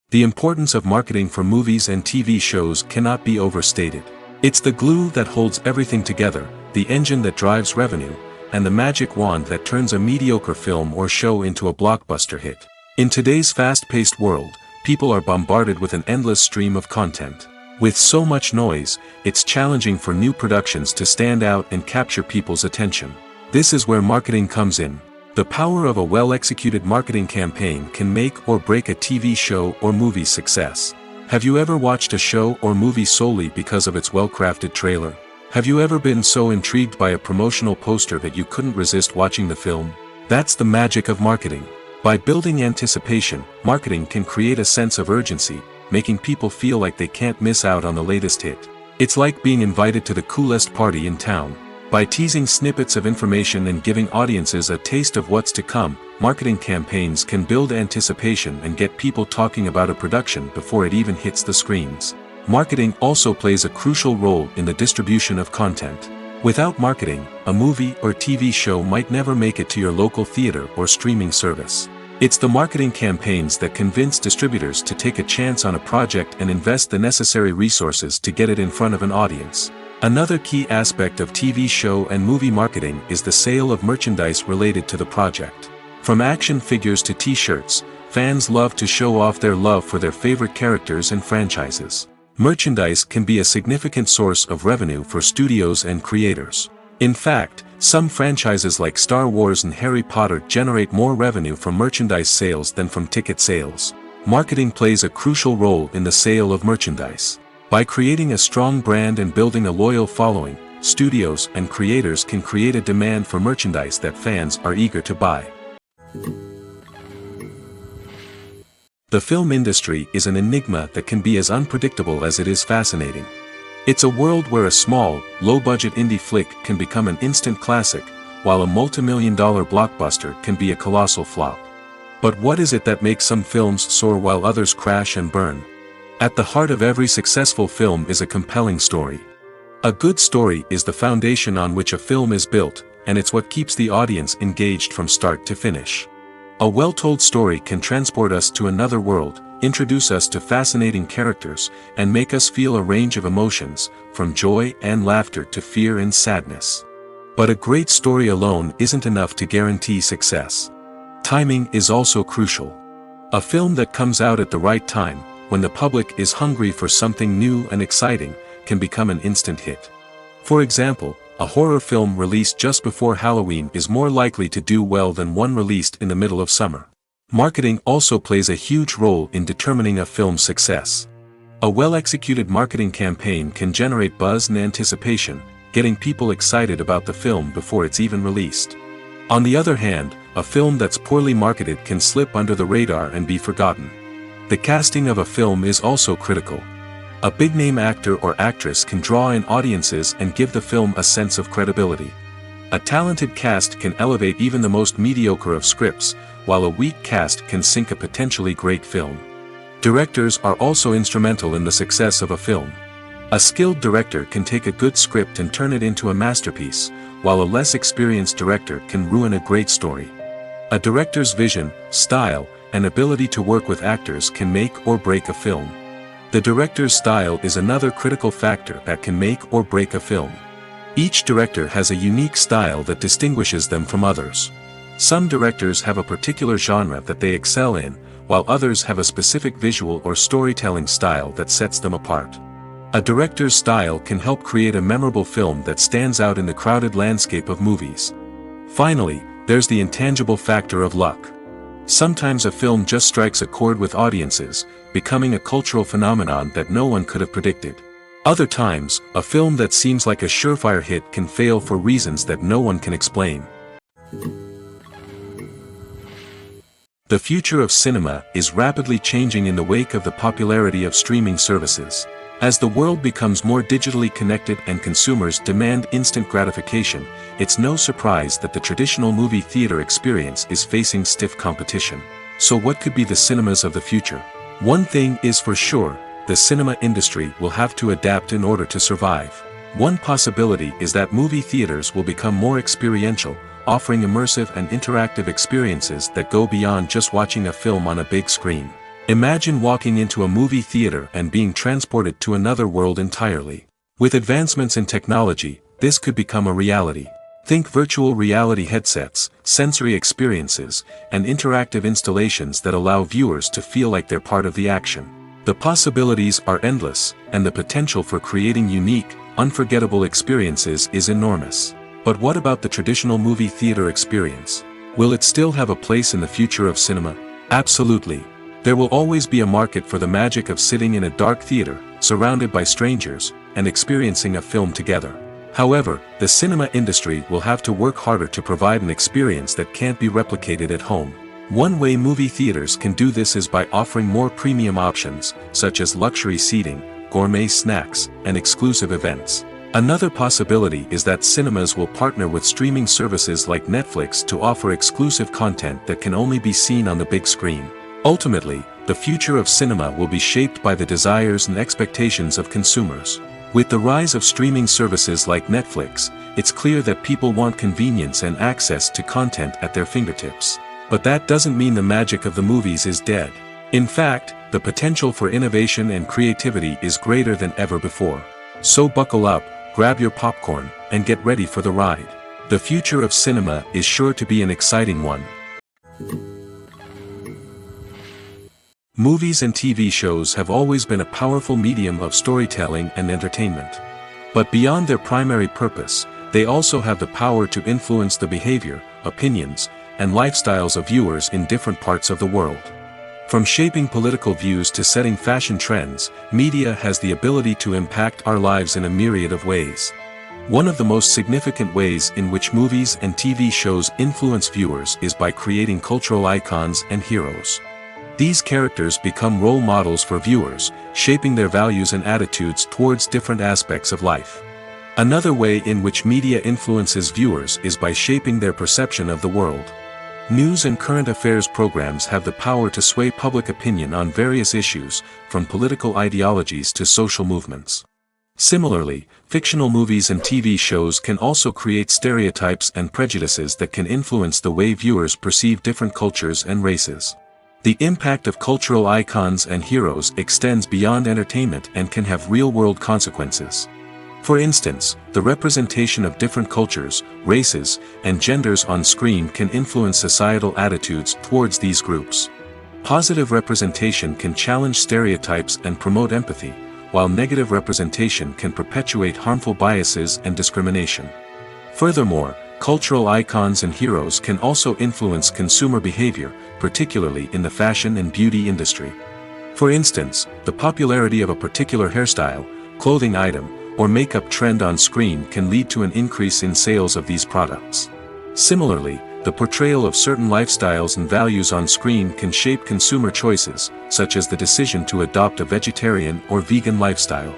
The importance of marketing for movies and TV shows cannot be overstated. It's the glue that holds everything together, the engine that drives revenue, and the magic wand that turns a mediocre film or show into a blockbuster hit. In today's fast-paced world, people are bombarded with an endless stream of content. With so much noise, it's challenging for new productions to stand out and capture people's attention. This is where marketing comes in. The power of a well-executed marketing campaign can make or break a TV show or movie's success. Have you ever watched a show or movie solely because of its well-crafted trailer? Have you ever been so intrigued by a promotional poster that you couldn't resist watching the film? That's the magic of marketing. By building anticipation, marketing can create a sense of urgency, making people feel like they can't miss out on the latest hit. It's like being invited to the coolest party in town. By teasing snippets of information and giving audiences a taste of what's to come, marketing campaigns can build anticipation and get people talking about a production before it even hits the screens. Marketing also plays a crucial role in the distribution of content. Without marketing, a movie or TV show might never make it to your local theater or streaming service. It's the marketing campaigns that convince distributors to take a chance on a project and invest the necessary resources to get it in front of an audience. Another key aspect of TV show and movie marketing is the sale of merchandise related to the project. From action figures to t-shirts, fans love to show off their love for their favorite characters and franchises. Merchandise can be a significant source of revenue for studios and creators. In fact, some franchises like Star Wars and Harry Potter generate more revenue from merchandise sales than from ticket sales. Marketing plays a crucial role in the sale of merchandise. By creating a strong brand and building a loyal following, studios and creators can create a demand for merchandise that fans are eager to buy. The film industry is an enigma that can be as unpredictable as it is fascinating. It's a world where a small, low-budget indie flick can become an instant classic, while a multi-million-dollar blockbuster can be a colossal flop. But what is it that makes some films soar while others crash and burn? At the heart of every successful film is a compelling story. A good story is the foundation on which a film is built, and it's what keeps the audience engaged from start to finish. A well-told story can transport us to another world, introduce us to fascinating characters, and make us feel a range of emotions, from joy and laughter to fear and sadness. But a great story alone isn't enough to guarantee success. Timing is also crucial. A film that comes out at the right time, when the public is hungry for something new and exciting, can become an instant hit. For example, a horror film released just before Halloween is more likely to do well than one released in the middle of summer. Marketing also plays a huge role in determining a film's success. A well-executed marketing campaign can generate buzz and anticipation, getting people excited about the film before it's even released. On the other hand, a film that's poorly marketed can slip under the radar and be forgotten. The casting of a film is also critical. A big-name actor or actress can draw in audiences and give the film a sense of credibility. A talented cast can elevate even the most mediocre of scripts, while a weak cast can sink a potentially great film. Directors are also instrumental in the success of a film. A skilled director can take a good script and turn it into a masterpiece, while a less experienced director can ruin a great story. A director's vision, style, and ability to work with actors can make or break a film. The director's style is another critical factor that can make or break a film. Each director has a unique style that distinguishes them from others. Some directors have a particular genre that they excel in, while others have a specific visual or storytelling style that sets them apart. A director's style can help create a memorable film that stands out in the crowded landscape of movies. Finally, there's the intangible factor of luck. Sometimes a film just strikes a chord with audiences, becoming a cultural phenomenon that no one could have predicted. Other times, a film that seems like a surefire hit can fail for reasons that no one can explain. The future of cinema is rapidly changing in the wake of the popularity of streaming services. As the world becomes more digitally connected and consumers demand instant gratification, it's no surprise that the traditional movie theater experience is facing stiff competition. So what could be the cinemas of the future? One thing is for sure, the cinema industry will have to adapt in order to survive. One possibility is that movie theaters will become more experiential, offering immersive and interactive experiences that go beyond just watching a film on a big screen. Imagine walking into a movie theater and being transported to another world entirely. With advancements in technology, this could become a reality. Think virtual reality headsets, sensory experiences, and interactive installations that allow viewers to feel like they're part of the action. The possibilities are endless, and the potential for creating unique, unforgettable experiences is enormous. But what about the traditional movie theater experience? Will it still have a place in the future of cinema? Absolutely. There will always be a market for the magic of sitting in a dark theater, surrounded by strangers, and experiencing a film together. However, the cinema industry will have to work harder to provide an experience that can't be replicated at home. One way movie theaters can do this is by offering more premium options, such as luxury seating, gourmet snacks, and exclusive events. Another possibility is that cinemas will partner with streaming services like Netflix to offer exclusive content that can only be seen on the big screen. Ultimately, the future of cinema will be shaped by the desires and expectations of consumers. With the rise of streaming services like Netflix, it's clear that people want convenience and access to content at their fingertips. But that doesn't mean the magic of the movies is dead. In fact, the potential for innovation and creativity is greater than ever before. So buckle up, grab your popcorn, and get ready for the ride. The future of cinema is sure to be an exciting one. Movies and TV shows have always been a powerful medium of storytelling and entertainment. But beyond their primary purpose, they also have the power to influence the behavior, opinions, and lifestyles of viewers in different parts of the world. From shaping political views to setting fashion trends, media has the ability to impact our lives in a myriad of ways. One of the most significant ways in which movies and TV shows influence viewers is by creating cultural icons and heroes. These characters become role models for viewers, shaping their values and attitudes towards different aspects of life. Another way in which media influences viewers is by shaping their perception of the world. News and current affairs programs have the power to sway public opinion on various issues, from political ideologies to social movements. Similarly, fictional movies and TV shows can also create stereotypes and prejudices that can influence the way viewers perceive different cultures and races. The impact of cultural icons and heroes extends beyond entertainment and can have real-world consequences. For instance, the representation of different cultures, races, and genders on screen can influence societal attitudes towards these groups. Positive representation can challenge stereotypes and promote empathy, while negative representation can perpetuate harmful biases and discrimination. Furthermore, cultural icons and heroes can also influence consumer behavior, particularly in the fashion and beauty industry. For instance, the popularity of a particular hairstyle, clothing item, or makeup trend on screen can lead to an increase in sales of these products. Similarly, the portrayal of certain lifestyles and values on screen can shape consumer choices, such as the decision to adopt a vegetarian or vegan lifestyle.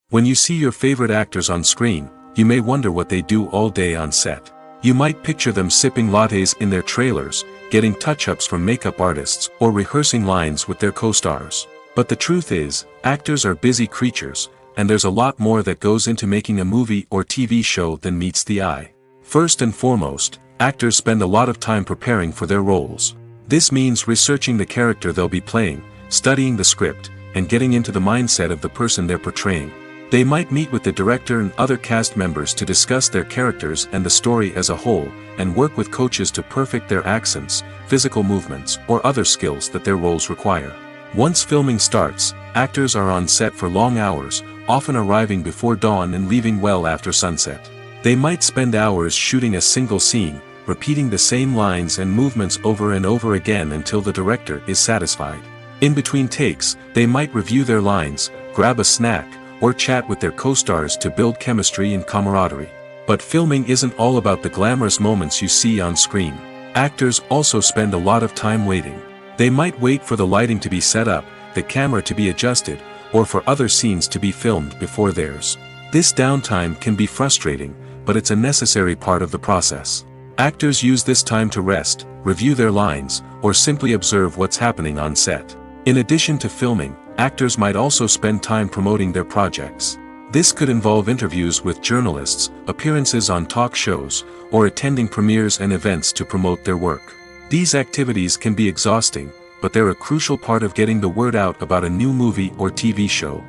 When you see your favorite actors on screen, you may wonder what they do all day on set. You might picture them sipping lattes in their trailers, getting touch-ups from makeup artists, or rehearsing lines with their co-stars. But the truth is, actors are busy creatures, and there's a lot more that goes into making a movie or TV show than meets the eye. First and foremost, actors spend a lot of time preparing for their roles. This means researching the character they'll be playing, studying the script, and getting into the mindset of the person they're portraying. They might meet with the director and other cast members to discuss their characters and the story as a whole, and work with coaches to perfect their accents, physical movements, or other skills that their roles require. Once filming starts, actors are on set for long hours, often arriving before dawn and leaving well after sunset. They might spend hours shooting a single scene, repeating the same lines and movements over and over again until the director is satisfied. In between takes, they might review their lines, grab a snack, or chat with their co-stars to build chemistry and camaraderie. But filming isn't all about the glamorous moments you see on screen. Actors also spend a lot of time waiting. They might wait for the lighting to be set up, the camera to be adjusted, or for other scenes to be filmed before theirs. This downtime can be frustrating, but it's a necessary part of the process. Actors use this time to rest, review their lines, or simply observe what's happening on set. In addition to filming, actors might also spend time promoting their projects. This could involve interviews with journalists, appearances on talk shows, or attending premieres and events to promote their work. These activities can be exhausting, but they're a crucial part of getting the word out about a new movie or TV show.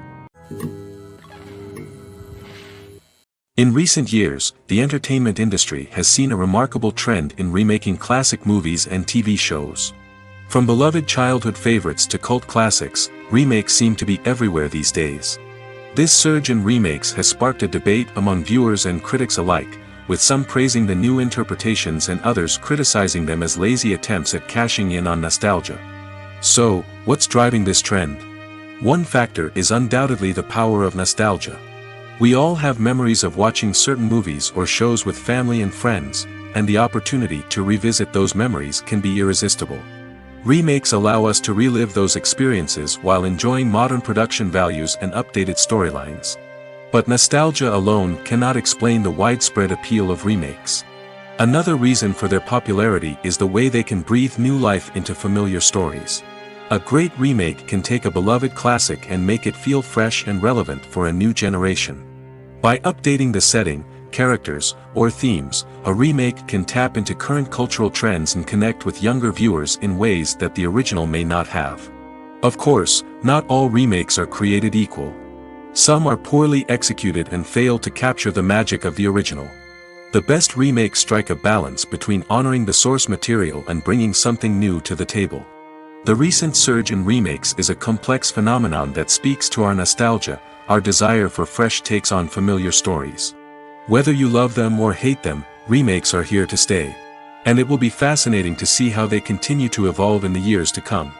In recent years, the entertainment industry has seen a remarkable trend in remaking classic movies and TV shows. From beloved childhood favorites to cult classics, remakes seem to be everywhere these days. This surge in remakes has sparked a debate among viewers and critics alike, with some praising the new interpretations and others criticizing them as lazy attempts at cashing in on nostalgia. So, what's driving this trend? One factor is undoubtedly the power of nostalgia. We all have memories of watching certain movies or shows with family and friends, and the opportunity to revisit those memories can be irresistible. Remakes allow us to relive those experiences while enjoying modern production values and updated storylines. But nostalgia alone cannot explain the widespread appeal of remakes. Another reason for their popularity is the way they can breathe new life into familiar stories. A great remake can take a beloved classic and make it feel fresh and relevant for a new generation. By updating the setting, characters, or themes, a remake can tap into current cultural trends and connect with younger viewers in ways that the original may not have. Of course, not all remakes are created equal. Some are poorly executed and fail to capture the magic of the original. The best remakes strike a balance between honoring the source material and bringing something new to the table. The recent surge in remakes is a complex phenomenon that speaks to our nostalgia, our desire for fresh takes on familiar stories. Whether you love them or hate them, remakes are here to stay. And it will be fascinating to see how they continue to evolve in the years to come.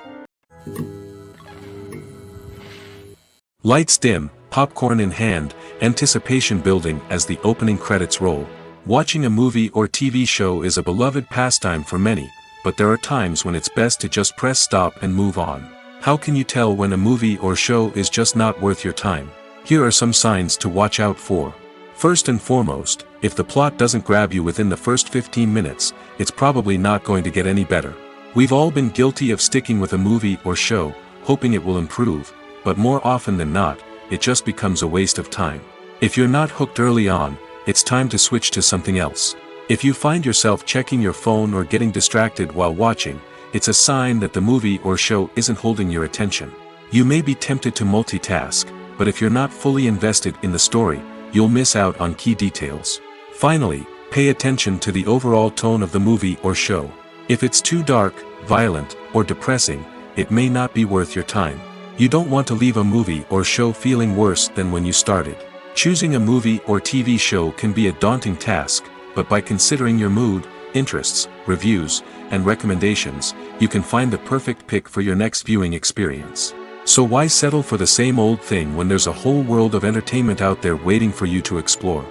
Lights dim, popcorn in hand, anticipation building as the opening credits roll. Watching a movie or TV show is a beloved pastime for many, but there are times when it's best to just press stop and move on. How can you tell when a movie or show is just not worth your time? Here are some signs to watch out for. First and foremost, if the plot doesn't grab you within the first 15 minutes, it's probably not going to get any better. We've all been guilty of sticking with a movie or show, hoping it will improve, but more often than not, it just becomes a waste of time. If you're not hooked early on, it's time to switch to something else. If you find yourself checking your phone or getting distracted while watching, it's a sign that the movie or show isn't holding your attention. You may be tempted to multitask, but if you're not fully invested in the story, you'll miss out on key details. Finally, pay attention to the overall tone of the movie or show. If it's too dark, violent, or depressing, it may not be worth your time. You don't want to leave a movie or show feeling worse than when you started. Choosing a movie or TV show can be a daunting task, but by considering your mood, interests, reviews, and recommendations, you can find the perfect pick for your next viewing experience. So why settle for the same old thing when there's a whole world of entertainment out there waiting for you to explore?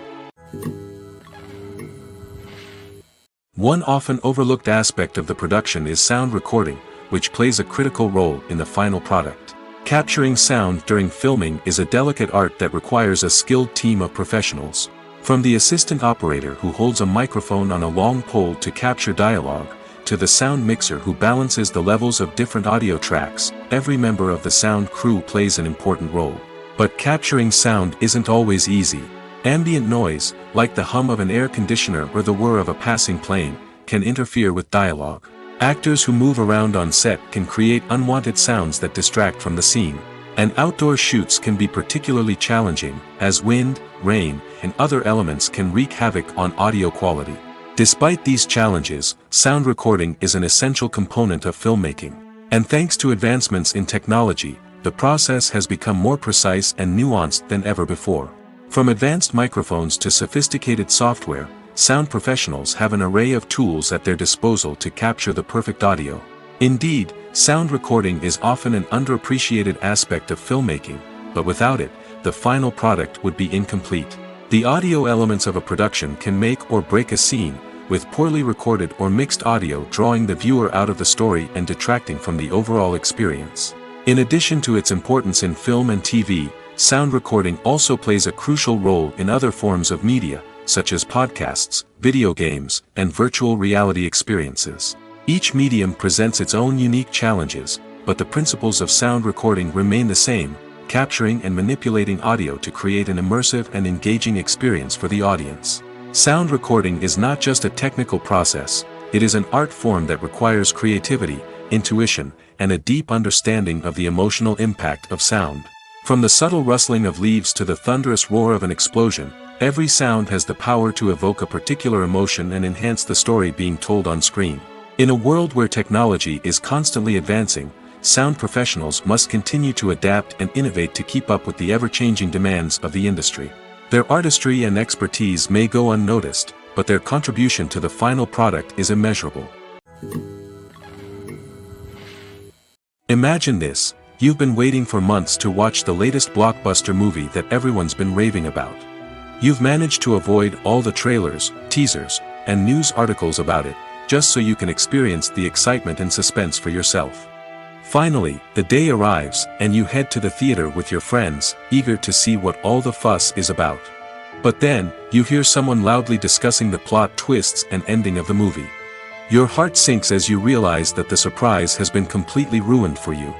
One often overlooked aspect of the production is sound recording, which plays a critical role in the final product. Capturing sound during filming is a delicate art that requires a skilled team of professionals. From the assistant operator who holds a microphone on a long pole to capture dialogue, to the sound mixer who balances the levels of different audio tracks, every member of the sound crew plays an important role. But capturing sound isn't always easy. Ambient noise, like the hum of an air conditioner or the whir of a passing plane, can interfere with dialogue. Actors who move around on set can create unwanted sounds that distract from the scene. And outdoor shoots can be particularly challenging, as wind, rain, and other elements can wreak havoc on audio quality. Despite these challenges, sound recording is an essential component of filmmaking. And thanks to advancements in technology, the process has become more precise and nuanced than ever before. From advanced microphones to sophisticated software, sound professionals have an array of tools at their disposal to capture the perfect audio. Indeed, sound recording is often an underappreciated aspect of filmmaking, but without it, the final product would be incomplete. The audio elements of a production can make or break a scene, with poorly recorded or mixed audio drawing the viewer out of the story and detracting from the overall experience. In addition to its importance in film and TV, sound recording also plays a crucial role in other forms of media, such as podcasts, video games, and virtual reality experiences. Each medium presents its own unique challenges, but the principles of sound recording remain the same, capturing and manipulating audio to create an immersive and engaging experience for the audience. Sound recording is not just a technical process, it is an art form that requires creativity, intuition, and a deep understanding of the emotional impact of sound. From the subtle rustling of leaves to the thunderous roar of an explosion, every sound has the power to evoke a particular emotion and enhance the story being told on screen. In a world where technology is constantly advancing, sound professionals must continue to adapt and innovate to keep up with the ever-changing demands of the industry. Their artistry and expertise may go unnoticed, but their contribution to the final product is immeasurable. Imagine this: you've been waiting for months to watch the latest blockbuster movie that everyone's been raving about. You've managed to avoid all the trailers, teasers, and news articles about it, just so you can experience the excitement and suspense for yourself. Finally, the day arrives, and you head to the theater with your friends, eager to see what all the fuss is about. But then, you hear someone loudly discussing the plot twists and ending of the movie. Your heart sinks as you realize that the surprise has been completely ruined for you.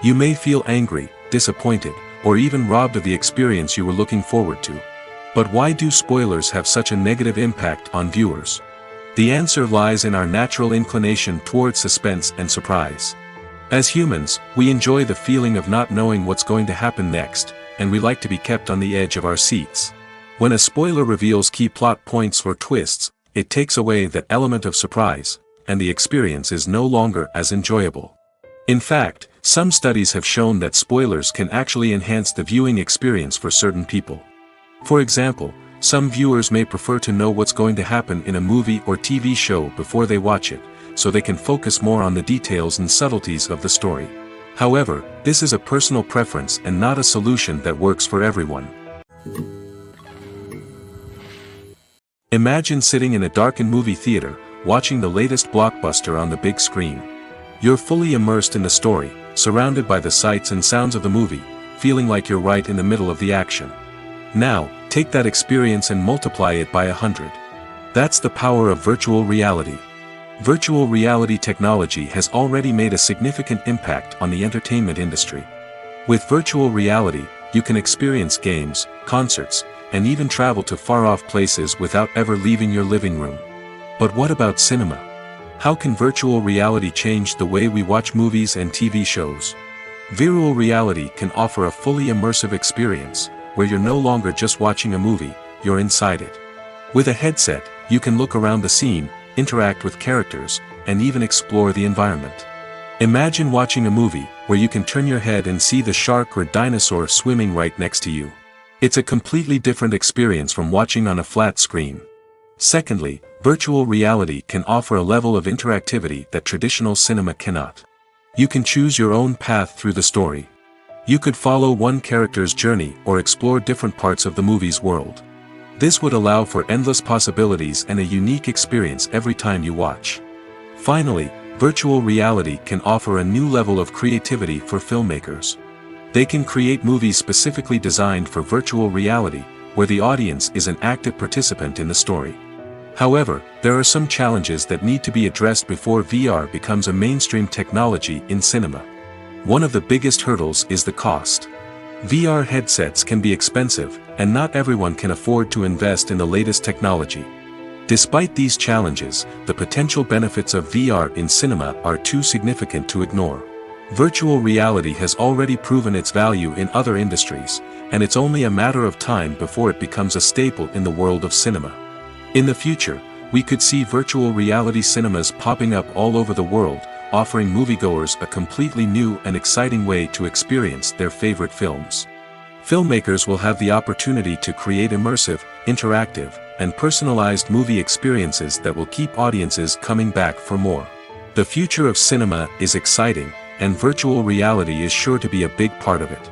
You may feel angry, disappointed, or even robbed of the experience you were looking forward to. But why do spoilers have such a negative impact on viewers? The answer lies in our natural inclination towards suspense and surprise. As humans, we enjoy the feeling of not knowing what's going to happen next, and we like to be kept on the edge of our seats. When a spoiler reveals key plot points or twists, it takes away that element of surprise, and the experience is no longer as enjoyable. In fact, some studies have shown that spoilers can actually enhance the viewing experience for certain people. For example, some viewers may prefer to know what's going to happen in a movie or TV show before they watch it, so they can focus more on the details and subtleties of the story. However, this is a personal preference and not a solution that works for everyone. Imagine sitting in a darkened movie theater, watching the latest blockbuster on the big screen. You're fully immersed in the story, surrounded by the sights and sounds of the movie, feeling like you're right in the middle of the action. Now, take that experience and multiply it by 100. That's the power of virtual reality. Virtual reality technology has already made a significant impact on the entertainment industry. With virtual reality, you can experience games, concerts, and even travel to far-off places without ever leaving your living room. But what about cinema? How can virtual reality change the way we watch movies and TV shows? Virtual reality can offer a fully immersive experience, where you're no longer just watching a movie, you're inside it. With a headset, you can look around the scene, interact with characters, and even explore the environment. Imagine watching a movie where you can turn your head and see the shark or dinosaur swimming right next to you. It's a completely different experience from watching on a flat screen. Secondly, virtual reality can offer a level of interactivity that traditional cinema cannot. You can choose your own path through the story. You could follow one character's journey or explore different parts of the movie's world. This would allow for endless possibilities and a unique experience every time you watch. Finally, virtual reality can offer a new level of creativity for filmmakers. They can create movies specifically designed for virtual reality, where the audience is an active participant in the story. However, there are some challenges that need to be addressed before VR becomes a mainstream technology in cinema. One of the biggest hurdles is the cost. VR headsets can be expensive, and not everyone can afford to invest in the latest technology. Despite these challenges, the potential benefits of VR in cinema are too significant to ignore. Virtual reality has already proven its value in other industries, and it's only a matter of time before it becomes a staple in the world of cinema. In the future, we could see virtual reality cinemas popping up all over the world, offering moviegoers a completely new and exciting way to experience their favorite films. Filmmakers will have the opportunity to create immersive, interactive, and personalized movie experiences that will keep audiences coming back for more. The future of cinema is exciting, and virtual reality is sure to be a big part of it.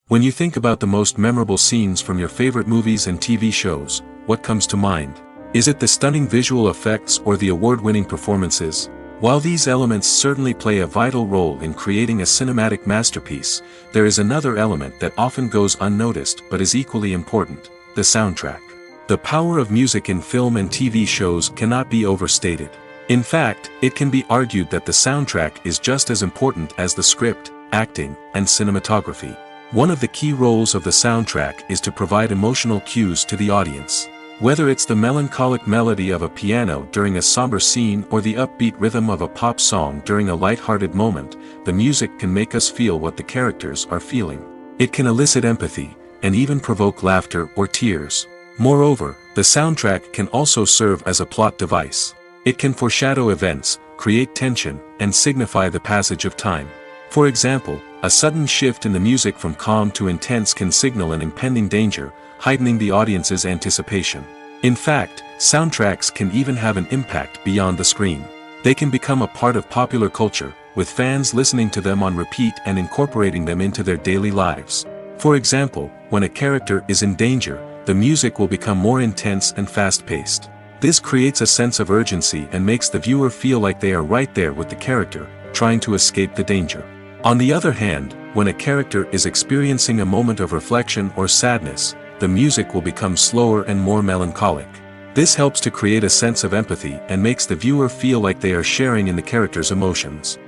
When you think about the most memorable scenes from your favorite movies and TV shows, what comes to mind? Is it the stunning visual effects or the award-winning performances? While these elements certainly play a vital role in creating a cinematic masterpiece, there is another element that often goes unnoticed but is equally important: the soundtrack. The power of music in film and TV shows cannot be overstated. In fact, it can be argued that the soundtrack is just as important as the script, acting, and cinematography. One of the key roles of the soundtrack is to provide emotional cues to the audience. Whether it's the melancholic melody of a piano during a somber scene or the upbeat rhythm of a pop song during a light-hearted moment, the music can make us feel what the characters are feeling. It can elicit empathy, and even provoke laughter or tears. Moreover, the soundtrack can also serve as a plot device. It can foreshadow events, create tension, and signify the passage of time. For example, a sudden shift in the music from calm to intense can signal an impending danger, heightening the audience's anticipation. In fact, soundtracks can even have an impact beyond the screen. They can become a part of popular culture, with fans listening to them on repeat and incorporating them into their daily lives. For example, when a character is in danger, the music will become more intense and fast-paced. This creates a sense of urgency and makes the viewer feel like they are right there with the character, trying to escape the danger. On the other hand, when a character is experiencing a moment of reflection or sadness, the music will become slower and more melancholic. This helps to create a sense of empathy and makes the viewer feel like they are sharing in the character's emotions.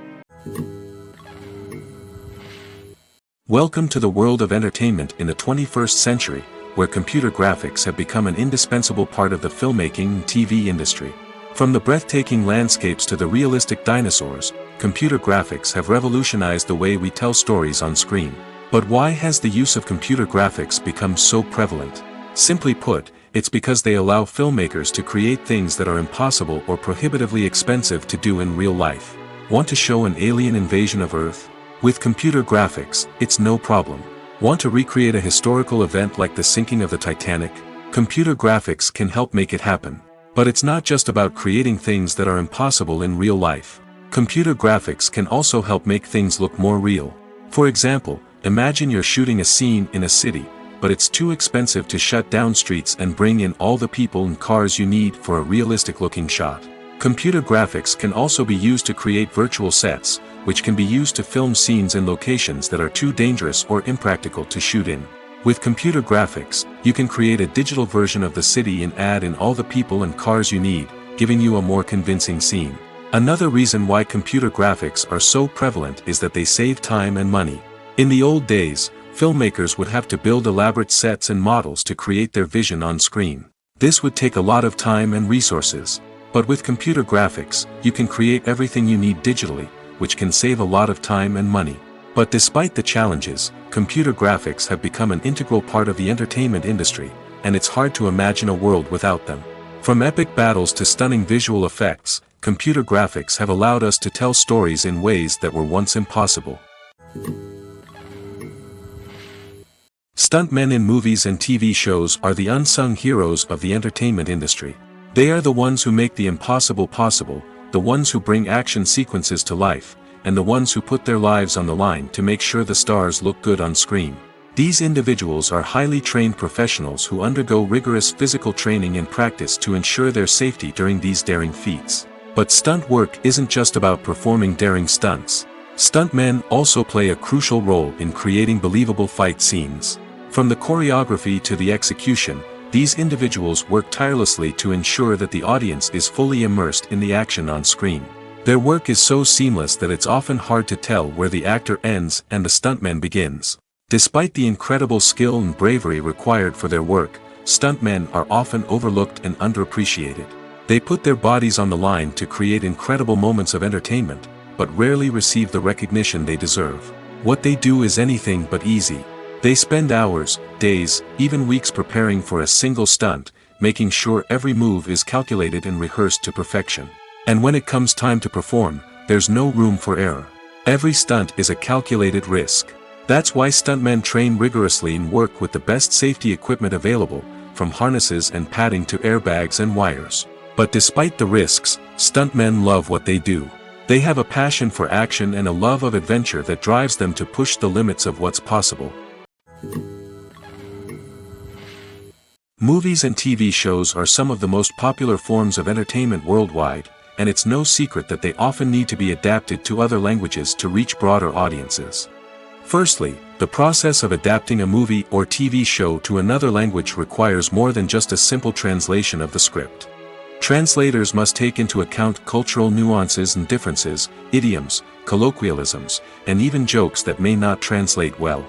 Welcome to the world of entertainment in the 21st century, where computer graphics have become an indispensable part of the filmmaking and TV industry. From the breathtaking landscapes to the realistic dinosaurs, computer graphics have revolutionized the way we tell stories on screen. But why has the use of computer graphics become so prevalent? Simply put, it's because they allow filmmakers to create things that are impossible or prohibitively expensive to do in real life. Want to show an alien invasion of Earth? With computer graphics, it's no problem. Want to recreate a historical event like the sinking of the Titanic? Computer graphics can help make it happen. But it's not just about creating things that are impossible in real life. Computer graphics can also help make things look more real. For example, imagine you're shooting a scene in a city, but it's too expensive to shut down streets and bring in all the people and cars you need for a realistic-looking shot. Computer graphics can also be used to create virtual sets, which can be used to film scenes in locations that are too dangerous or impractical to shoot in. With computer graphics, you can create a digital version of the city and add in all the people and cars you need, giving you a more convincing scene. Another reason why computer graphics are so prevalent is that they save time and money. In the old days, filmmakers would have to build elaborate sets and models to create their vision on screen. This would take a lot of time and resources. But with computer graphics, you can create everything you need digitally, which can save a lot of time and money. But despite the challenges, computer graphics have become an integral part of the entertainment industry, and it's hard to imagine a world without them. From epic battles to stunning visual effects, computer graphics have allowed us to tell stories in ways that were once impossible. Stuntmen in movies and TV shows are the unsung heroes of the entertainment industry. They are the ones who make the impossible possible, the ones who bring action sequences to life, and the ones who put their lives on the line to make sure the stars look good on screen. These individuals are highly trained professionals who undergo rigorous physical training and practice to ensure their safety during these daring feats. But stunt work isn't just about performing daring stunts. Stuntmen also play a crucial role in creating believable fight scenes. From the choreography to the execution, these individuals work tirelessly to ensure that the audience is fully immersed in the action on screen. Their work is so seamless that it's often hard to tell where the actor ends and the stuntman begins. Despite the incredible skill and bravery required for their work, stuntmen are often overlooked and underappreciated. They put their bodies on the line to create incredible moments of entertainment, but rarely receive the recognition they deserve. What they do is anything but easy. They spend hours, days, even weeks preparing for a single stunt, making sure every move is calculated and rehearsed to perfection. And when it comes time to perform, there's no room for error. Every stunt is a calculated risk. That's why stuntmen train rigorously and work with the best safety equipment available, from harnesses and padding to airbags and wires. But despite the risks, stuntmen love what they do. They have a passion for action and a love of adventure that drives them to push the limits of what's possible. Movies and TV shows are some of the most popular forms of entertainment worldwide, and it's no secret that they often need to be adapted to other languages to reach broader audiences. Firstly, the process of adapting a movie or TV show to another language requires more than just a simple translation of the script. Translators must take into account cultural nuances and differences, idioms, colloquialisms, and even jokes that may not translate well.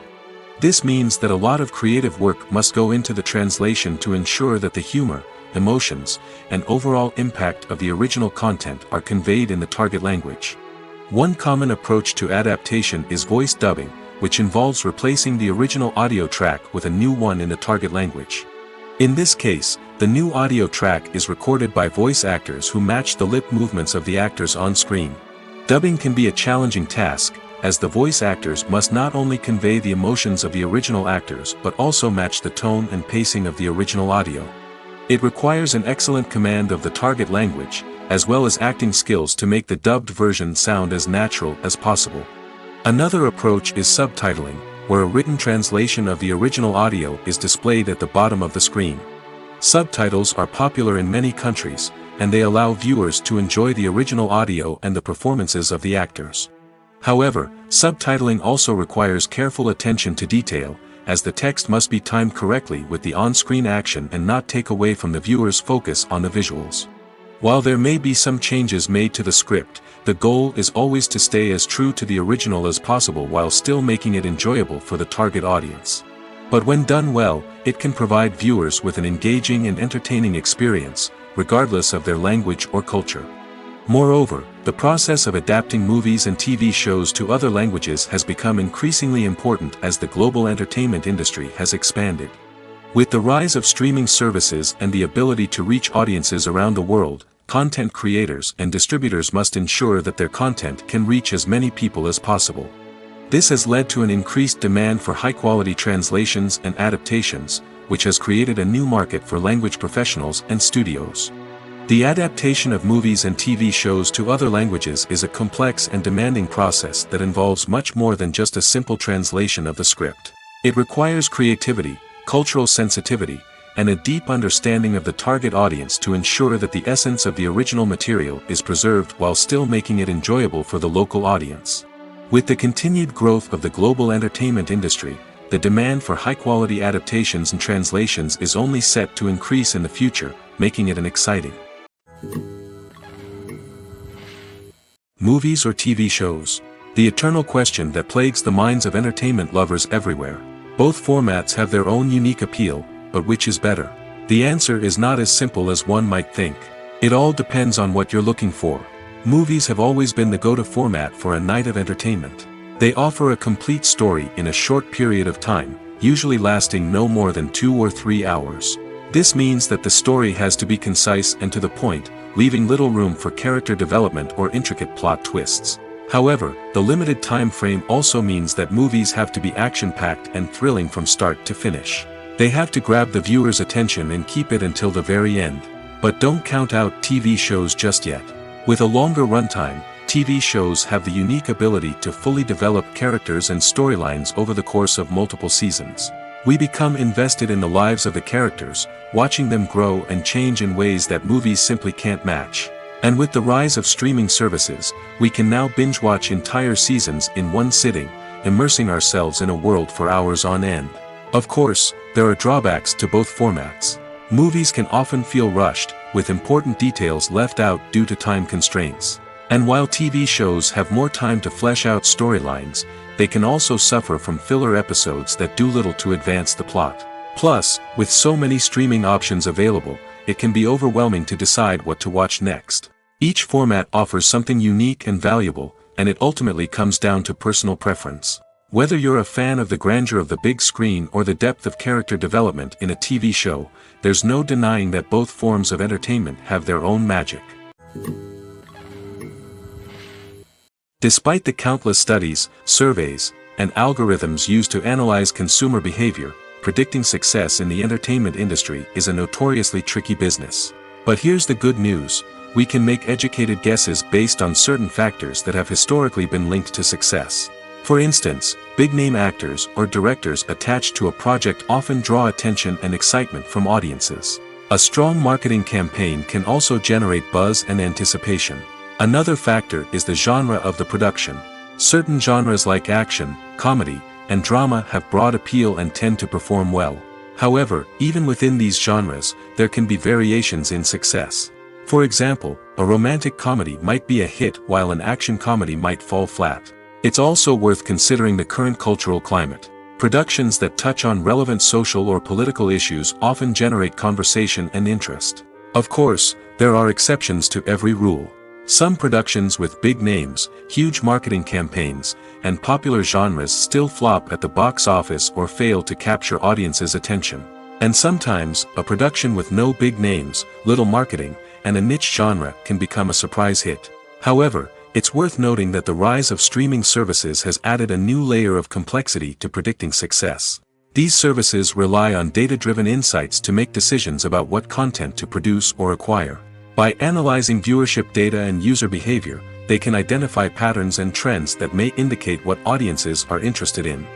This means that a lot of creative work must go into the translation to ensure that the humor, emotions, and overall impact of the original content are conveyed in the target language. One common approach to adaptation is voice dubbing, which involves replacing the original audio track with a new one in the target language. In this case, the new audio track is recorded by voice actors who match the lip movements of the actors on screen. Dubbing can be a challenging task, as the voice actors must not only convey the emotions of the original actors but also match the tone and pacing of the original audio. It requires an excellent command of the target language, as well as acting skills to make the dubbed version sound as natural as possible. Another approach is subtitling, where a written translation of the original audio is displayed at the bottom of the screen. Subtitles are popular in many countries, and they allow viewers to enjoy the original audio and the performances of the actors. However, subtitling also requires careful attention to detail, as the text must be timed correctly with the on-screen action and not take away from the viewer's focus on the visuals. While there may be some changes made to the script, the goal is always to stay as true to the original as possible while still making it enjoyable for the target audience. But when done well, it can provide viewers with an engaging and entertaining experience, regardless of their language or culture. Moreover, the process of adapting movies and TV shows to other languages has become increasingly important as the global entertainment industry has expanded. With the rise of streaming services and the ability to reach audiences around the world, content creators and distributors must ensure that their content can reach as many people as possible. This has led to an increased demand for high-quality translations and adaptations, which has created a new market for language professionals and studios. The adaptation of movies and TV shows to other languages is a complex and demanding process that involves much more than just a simple translation of the script. It requires creativity, cultural sensitivity, and a deep understanding of the target audience to ensure that the essence of the original material is preserved while still making it enjoyable for the local audience. With the continued growth of the global entertainment industry, the demand for high-quality adaptations and translations is only set to increase in the future, making it an exciting. Movies or TV shows? The eternal question that plagues the minds of entertainment lovers everywhere. Both formats have their own unique appeal, but which is better? The answer is not as simple as one might think. It all depends on what you're looking for. Movies have always been the go-to format for a night of entertainment. They offer a complete story in a short period of time, usually lasting no more than 2 or 3 hours. This means that the story has to be concise and to the point, leaving little room for character development or intricate plot twists. However, the limited time frame also means that movies have to be action-packed and thrilling from start to finish. They have to grab the viewer's attention and keep it until the very end. But don't count out TV shows just yet. With a longer runtime, TV shows have the unique ability to fully develop characters and storylines over the course of multiple seasons. We become invested in the lives of the characters, watching them grow and change in ways that movies simply can't match. And with the rise of streaming services, we can now binge-watch entire seasons in one sitting, immersing ourselves in a world for hours on end. Of course, there are drawbacks to both formats. Movies can often feel rushed, with important details left out due to time constraints. And while TV shows have more time to flesh out storylines, they can also suffer from filler episodes that do little to advance the plot. Plus, with so many streaming options available, it can be overwhelming to decide what to watch next. Each format offers something unique and valuable, and it ultimately comes down to personal preference. Whether you're a fan of the grandeur of the big screen or the depth of character development in a TV show, there's no denying that both forms of entertainment have their own magic. Despite the countless studies, surveys, and algorithms used to analyze consumer behavior, predicting success in the entertainment industry is a notoriously tricky business. But here's the good news: we can make educated guesses based on certain factors that have historically been linked to success. For instance, big-name actors or directors attached to a project often draw attention and excitement from audiences. A strong marketing campaign can also generate buzz and anticipation. Another factor is the genre of the production. Certain genres like action, comedy, and drama have broad appeal and tend to perform well. However, even within these genres, there can be variations in success. For example, a romantic comedy might be a hit while an action comedy might fall flat. It's also worth considering the current cultural climate. Productions that touch on relevant social or political issues often generate conversation and interest. Of course, there are exceptions to every rule. Some productions with big names, huge marketing campaigns, and popular genres still flop at the box office or fail to capture audiences' attention. And sometimes, a production with no big names, little marketing, and a niche genre can become a surprise hit. However, it's worth noting that the rise of streaming services has added a new layer of complexity to predicting success. These services rely on data-driven insights to make decisions about what content to produce or acquire. By analyzing viewership data and user behavior, they can identify patterns and trends that may indicate what audiences are interested in.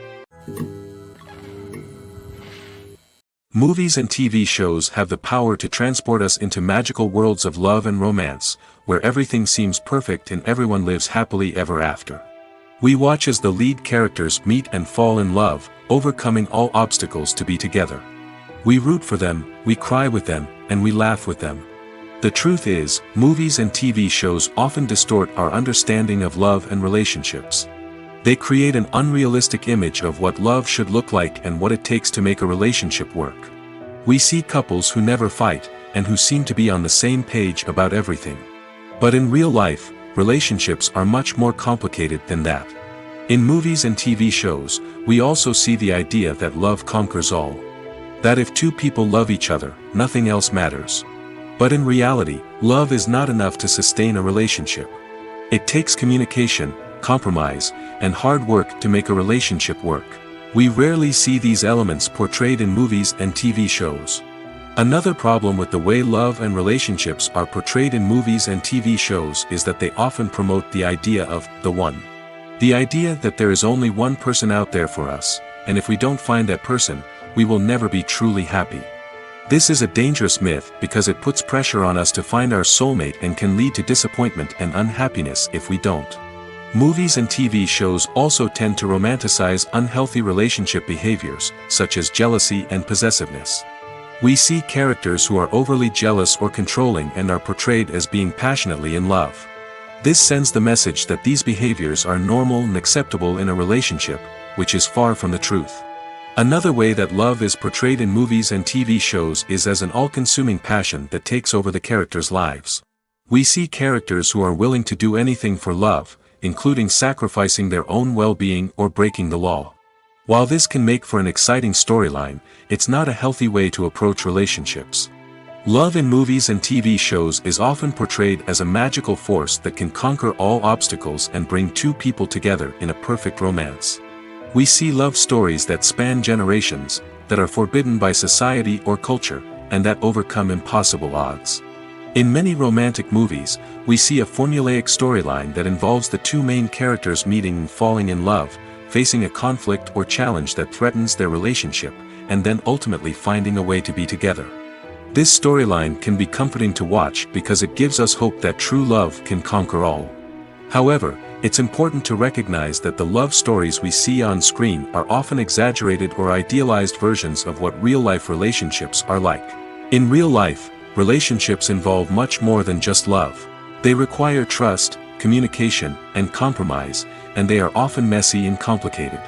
Movies and TV shows have the power to transport us into magical worlds of love and romance, where everything seems perfect and everyone lives happily ever after. We watch as the lead characters meet and fall in love, overcoming all obstacles to be together. We root for them, we cry with them, and we laugh with them. The truth is, movies and TV shows often distort our understanding of love and relationships. They create an unrealistic image of what love should look like and what it takes to make a relationship work. We see couples who never fight, and who seem to be on the same page about everything. But in real life, relationships are much more complicated than that. In movies and TV shows, we also see the idea that love conquers all. That if two people love each other, nothing else matters. But in reality, love is not enough to sustain a relationship. It takes communication, compromise, and hard work to make a relationship work. We rarely see these elements portrayed in movies and TV shows. Another problem with the way love and relationships are portrayed in movies and TV shows is that they often promote the idea of the one. The idea that there is only one person out there for us, and if we don't find that person, we will never be truly happy. This is a dangerous myth because it puts pressure on us to find our soulmate and can lead to disappointment and unhappiness if we don't. Movies and TV shows also tend to romanticize unhealthy relationship behaviors, such as jealousy and possessiveness. We see characters who are overly jealous or controlling and are portrayed as being passionately in love. This sends the message that these behaviors are normal and acceptable in a relationship, which is far from the truth. Another way that love is portrayed in movies and TV shows is as an all-consuming passion that takes over the characters' lives. We see characters who are willing to do anything for love, including sacrificing their own well-being or breaking the law. While this can make for an exciting storyline, it's not a healthy way to approach relationships. Love in movies and TV shows is often portrayed as a magical force that can conquer all obstacles and bring two people together in a perfect romance. We see love stories that span generations, that are forbidden by society or culture, and that overcome impossible odds. In many romantic movies, we see a formulaic storyline that involves the two main characters meeting and falling in love, facing a conflict or challenge that threatens their relationship, and then ultimately finding a way to be together. This storyline can be comforting to watch because it gives us hope that true love can conquer all. However, it's important to recognize that the love stories we see on screen are often exaggerated or idealized versions of what real-life relationships are like. In real life, relationships involve much more than just love. They require trust, communication, and compromise, and they are often messy and complicated.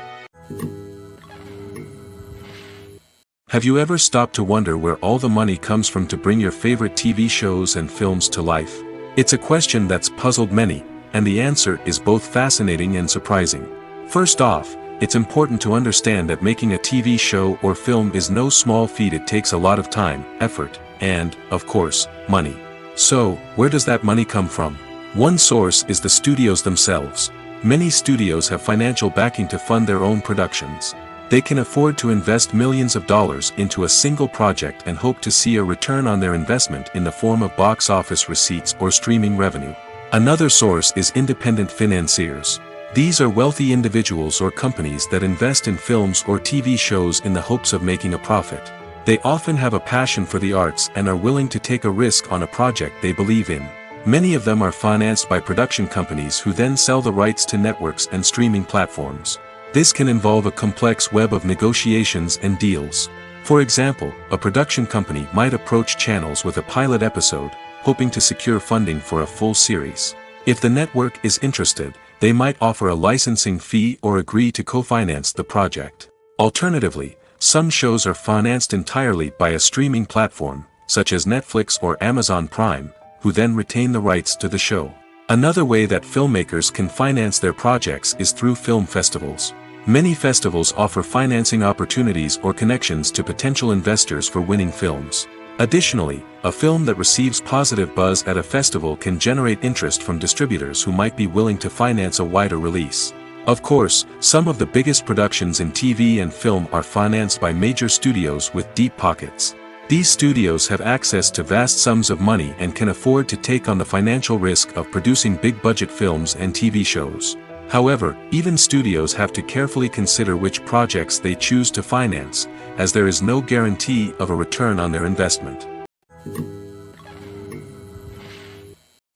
Have you ever stopped to wonder where all the money comes from to bring your favorite TV shows and films to life? It's a question that's puzzled many, and the answer is both fascinating and surprising. First off, it's important to understand that making a TV show or film is no small feat. It takes a lot of time, effort, and, of course, money. So, where does that money come from? One source is the studios themselves. Many studios have financial backing to fund their own productions. They can afford to invest millions of dollars into a single project and hope to see a return on their investment in the form of box office receipts or streaming revenue. Another source is independent financiers. These are wealthy individuals or companies that invest in films or TV shows in the hopes of making a profit. They often have a passion for the arts and are willing to take a risk on a project they believe in. Many of them are financed by production companies who then sell the rights to networks and streaming platforms. This can involve a complex web of negotiations and deals. For example, a production company might approach channels with a pilot episode, hoping to secure funding for a full series. If the network is interested, they might offer a licensing fee or agree to co-finance the project. Alternatively, some shows are financed entirely by a streaming platform, such as Netflix or Amazon Prime, who then retain the rights to the show. Another way that filmmakers can finance their projects is through film festivals. Many festivals offer financing opportunities or connections to potential investors for winning films. Additionally, a film that receives positive buzz at a festival can generate interest from distributors who might be willing to finance a wider release. Of course, some of the biggest productions in TV and film are financed by major studios with deep pockets. These studios have access to vast sums of money and can afford to take on the financial risk of producing big-budget films and TV shows. However, even studios have to carefully consider which projects they choose to finance, as there is no guarantee of a return on their investment.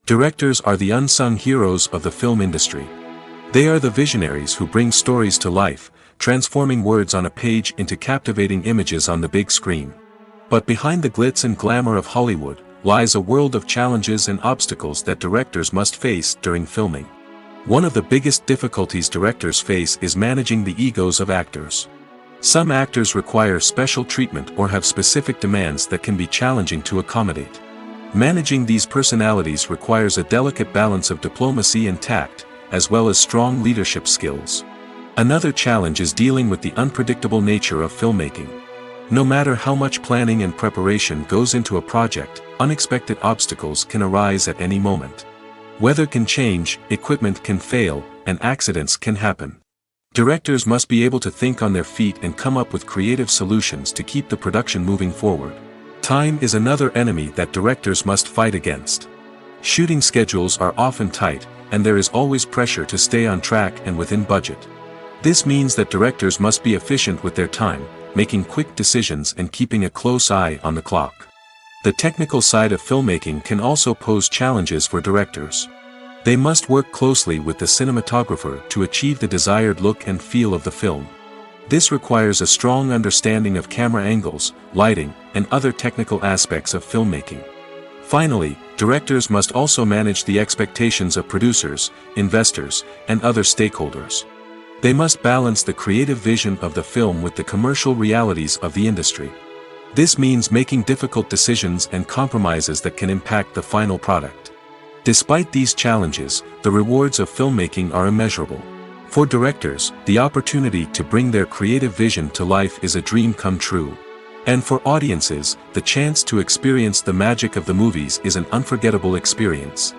Directors are the unsung heroes of the film industry. They are the visionaries who bring stories to life, transforming words on a page into captivating images on the big screen. But behind the glitz and glamour of Hollywood lies a world of challenges and obstacles that directors must face during filming. One of the biggest difficulties directors face is managing the egos of actors. Some actors require special treatment or have specific demands that can be challenging to accommodate. Managing these personalities requires a delicate balance of diplomacy and tact, as well as strong leadership skills. Another challenge is dealing with the unpredictable nature of filmmaking. No matter how much planning and preparation goes into a project, unexpected obstacles can arise at any moment. Weather can change, equipment can fail, and accidents can happen. Directors must be able to think on their feet and come up with creative solutions to keep the production moving forward. Time is another enemy that directors must fight against. Shooting schedules are often tight, and there is always pressure to stay on track and within budget. This means that directors must be efficient with their time, making quick decisions and keeping a close eye on the clock. The technical side of filmmaking can also pose challenges for directors. They must work closely with the cinematographer to achieve the desired look and feel of the film. This requires a strong understanding of camera angles, lighting, and other technical aspects of filmmaking. Finally, directors must also manage the expectations of producers, investors, and other stakeholders. They must balance the creative vision of the film with the commercial realities of the industry. This means making difficult decisions and compromises that can impact the final product. Despite these challenges, the rewards of filmmaking are immeasurable. For directors, the opportunity to bring their creative vision to life is a dream come true. And for audiences, the chance to experience the magic of the movies is an unforgettable experience.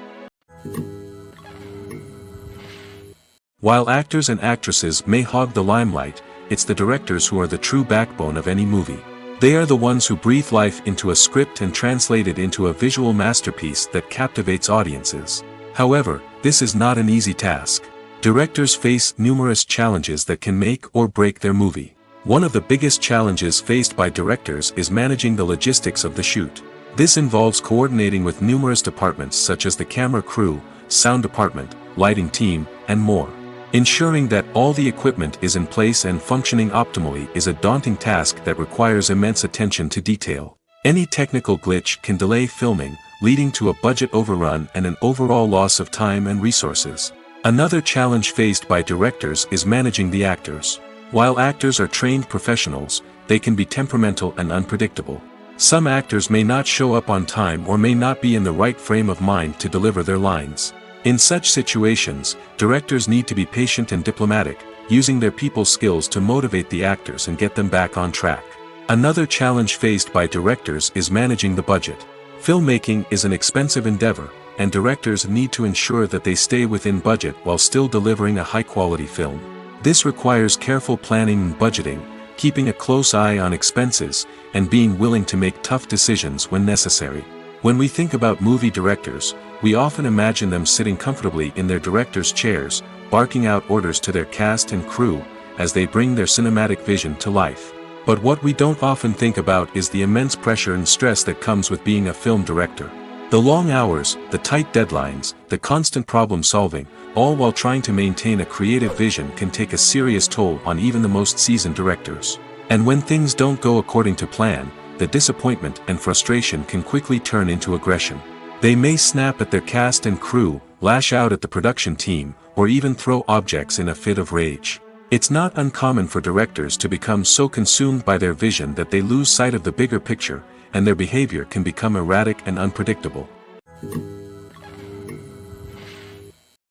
While actors and actresses may hog the limelight, it's the directors who are the true backbone of any movie. They are the ones who breathe life into a script and translate it into a visual masterpiece that captivates audiences. However, this is not an easy task. Directors face numerous challenges that can make or break their movie. One of the biggest challenges faced by directors is managing the logistics of the shoot. This involves coordinating with numerous departments such as the camera crew, sound department, lighting team, and more. Ensuring that all the equipment is in place and functioning optimally is a daunting task that requires immense attention to detail. Any technical glitch can delay filming, leading to a budget overrun and an overall loss of time and resources. Another challenge faced by directors is managing the actors. While actors are trained professionals, they can be temperamental and unpredictable. Some actors may not show up on time or may not be in the right frame of mind to deliver their lines. In such situations, directors need to be patient and diplomatic, using their people skills to motivate the actors and get them back on track. Another challenge faced by directors is managing the budget. Filmmaking is an expensive endeavor, and directors need to ensure that they stay within budget while still delivering a high-quality film. This requires careful planning and budgeting, keeping a close eye on expenses, and being willing to make tough decisions when necessary. When we think about movie directors, we often imagine them sitting comfortably in their director's chairs, barking out orders to their cast and crew, as they bring their cinematic vision to life. But what we don't often think about is the immense pressure and stress that comes with being a film director. The long hours, the tight deadlines, the constant problem solving, all while trying to maintain a creative vision can take a serious toll on even the most seasoned directors. And when things don't go according to plan, the disappointment and frustration can quickly turn into aggression. They may snap at their cast and crew, lash out at the production team, or even throw objects in a fit of rage. It's not uncommon for directors to become so consumed by their vision that they lose sight of the bigger picture, and their behavior can become erratic and unpredictable.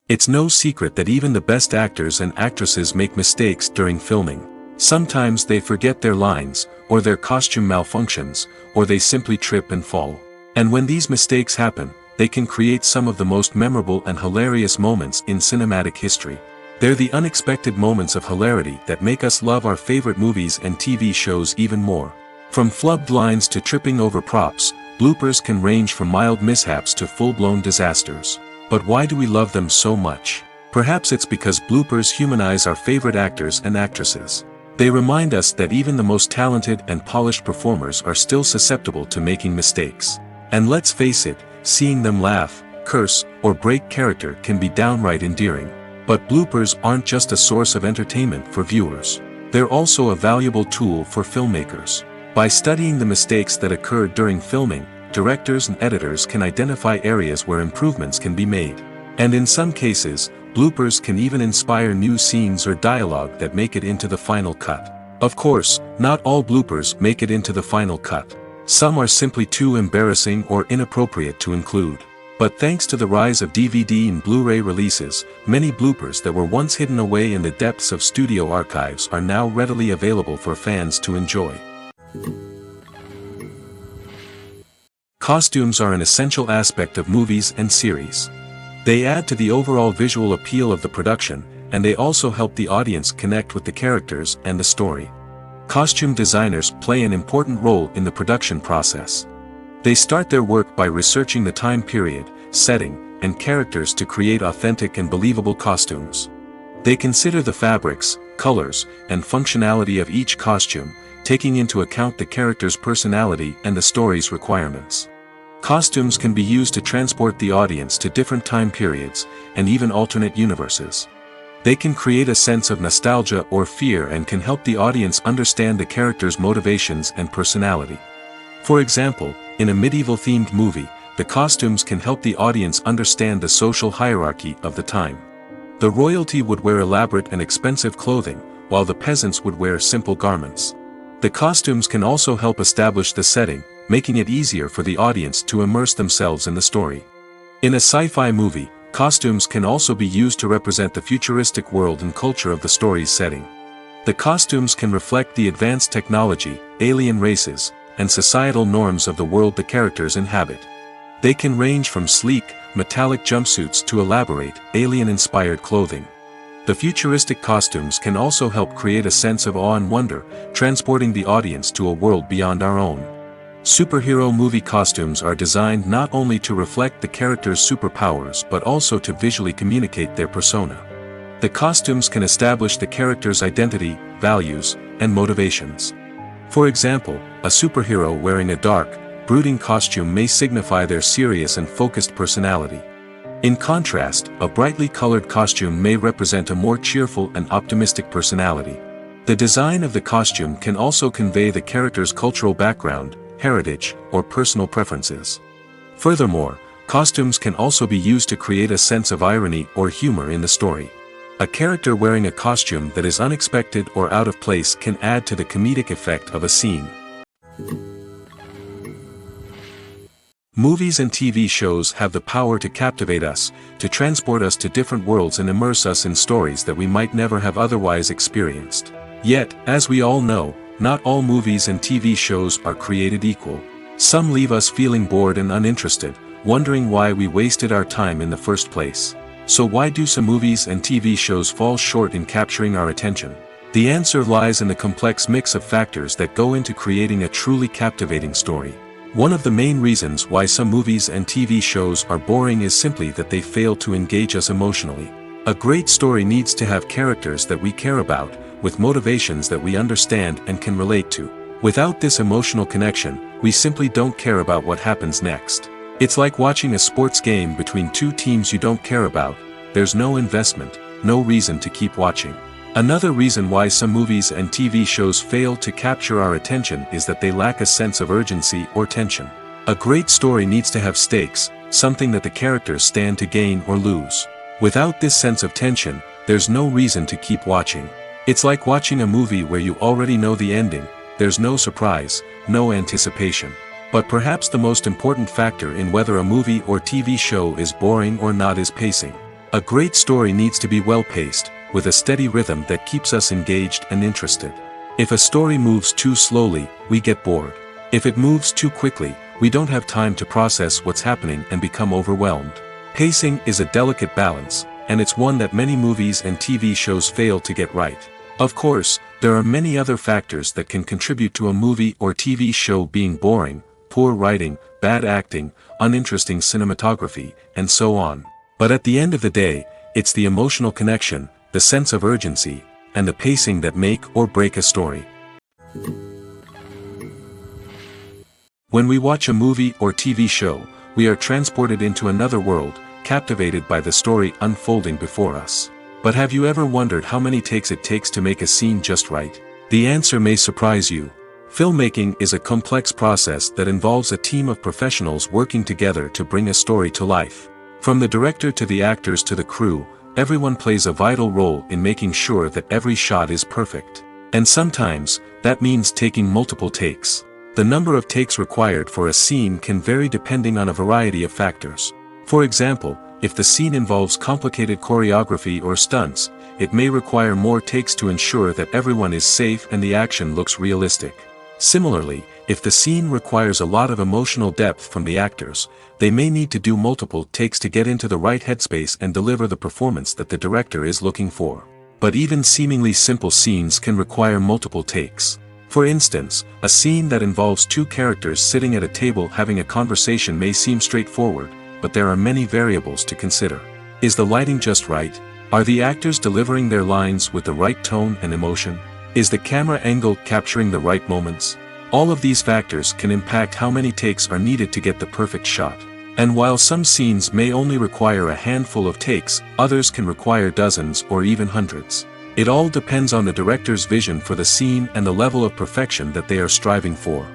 It's no secret that even the best actors and actresses make mistakes during filming. Sometimes they forget their lines, or their costume malfunctions, or they simply trip and fall. And when these mistakes happen, they can create some of the most memorable and hilarious moments in cinematic history. They're the unexpected moments of hilarity that make us love our favorite movies and TV shows even more. From flubbed lines to tripping over props, bloopers can range from mild mishaps to full-blown disasters. But why do we love them so much? Perhaps it's because bloopers humanize our favorite actors and actresses. They remind us that even the most talented and polished performers are still susceptible to making mistakes. And let's face it, seeing them laugh, curse, or break character can be downright endearing. But bloopers aren't just a source of entertainment for viewers. They're also a valuable tool for filmmakers. By studying the mistakes that occurred during filming, directors and editors can identify areas where improvements can be made. And in some cases, bloopers can even inspire new scenes or dialogue that make it into the final cut. Of course, not all bloopers make it into the final cut. Some are simply too embarrassing or inappropriate to include. But thanks to the rise of DVD and Blu-ray releases, many bloopers that were once hidden away in the depths of studio archives are now readily available for fans to enjoy. Costumes are an essential aspect of movies and series. They add to the overall visual appeal of the production, and they also help the audience connect with the characters and the story. Costume designers play an important role in the production process. They start their work by researching the time period, setting, and characters to create authentic and believable costumes. They consider the fabrics, colors, and functionality of each costume, taking into account the character's personality and the story's requirements. Costumes can be used to transport the audience to different time periods, and even alternate universes. They can create a sense of nostalgia or fear and can help the audience understand the character's motivations and personality. For example, in a medieval-themed movie, the costumes can help the audience understand the social hierarchy of the time. The royalty would wear elaborate and expensive clothing, while the peasants would wear simple garments. The costumes can also help establish the setting, making it easier for the audience to immerse themselves in the story. In a sci-fi movie, costumes can also be used to represent the futuristic world and culture of the story's setting. The costumes can reflect the advanced technology, alien races, and societal norms of the world the characters inhabit. They can range from sleek, metallic jumpsuits to elaborate, alien-inspired clothing. The futuristic costumes can also help create a sense of awe and wonder, transporting the audience to a world beyond our own. Superhero movie costumes are designed not only to reflect the character's superpowers but also to visually communicate their persona. The costumes can establish the character's identity, values, and motivations. For example, a superhero wearing a dark, brooding costume may signify their serious and focused personality. In contrast, a brightly colored costume may represent a more cheerful and optimistic personality. The design of the costume can also convey the character's cultural background, heritage, or personal preferences. Furthermore, costumes can also be used to create a sense of irony or humor in the story. A character wearing a costume that is unexpected or out of place can add to the comedic effect of a scene. Movies and TV shows have the power to captivate us, to transport us to different worlds and immerse us in stories that we might never have otherwise experienced. Yet, as we all know, not all movies and TV shows are created equal. Some leave us feeling bored and uninterested, wondering why we wasted our time in the first place. So why do some movies and TV shows fall short in capturing our attention? The answer lies in the complex mix of factors that go into creating a truly captivating story. One of the main reasons why some movies and TV shows are boring is simply that they fail to engage us emotionally. A great story needs to have characters that we care about, with motivations that we understand and can relate to. Without this emotional connection, we simply don't care about what happens next. It's like watching a sports game between two teams you don't care about. There's no investment, no reason to keep watching. Another reason why some movies and TV shows fail to capture our attention is that they lack a sense of urgency or tension. A great story needs to have stakes, something that the characters stand to gain or lose. Without this sense of tension, there's no reason to keep watching. It's like watching a movie where you already know the ending. There's no surprise, no anticipation. But perhaps the most important factor in whether a movie or TV show is boring or not is pacing. A great story needs to be well-paced, with a steady rhythm that keeps us engaged and interested. If a story moves too slowly, we get bored. If it moves too quickly, we don't have time to process what's happening and become overwhelmed. Pacing is a delicate balance, and it's one that many movies and TV shows fail to get right. Of course, there are many other factors that can contribute to a movie or TV show being boring: poor writing, bad acting, uninteresting cinematography, and so on. But at the end of the day, it's the emotional connection, the sense of urgency, and the pacing that make or break a story. When we watch a movie or TV show, we are transported into another world, captivated by the story unfolding before us. But have you ever wondered how many takes it takes to make a scene just right? The answer may surprise you. Filmmaking is a complex process that involves a team of professionals working together to bring a story to life. From the director to the actors to the crew, everyone plays a vital role in making sure that every shot is perfect. And sometimes, that means taking multiple takes. The number of takes required for a scene can vary depending on a variety of factors. For example, if the scene involves complicated choreography or stunts, it may require more takes to ensure that everyone is safe and the action looks realistic. Similarly, if the scene requires a lot of emotional depth from the actors, they may need to do multiple takes to get into the right headspace and deliver the performance that the director is looking for. But even seemingly simple scenes can require multiple takes. For instance, a scene that involves two characters sitting at a table having a conversation may seem straightforward, but there are many variables to consider. Is the lighting just right? Are the actors delivering their lines with the right tone and emotion? Is the camera angle capturing the right moments? All of these factors can impact how many takes are needed to get the perfect shot. And while some scenes may only require a handful of takes, others can require dozens or even hundreds. It all depends on the director's vision for the scene and the level of perfection that they are striving for.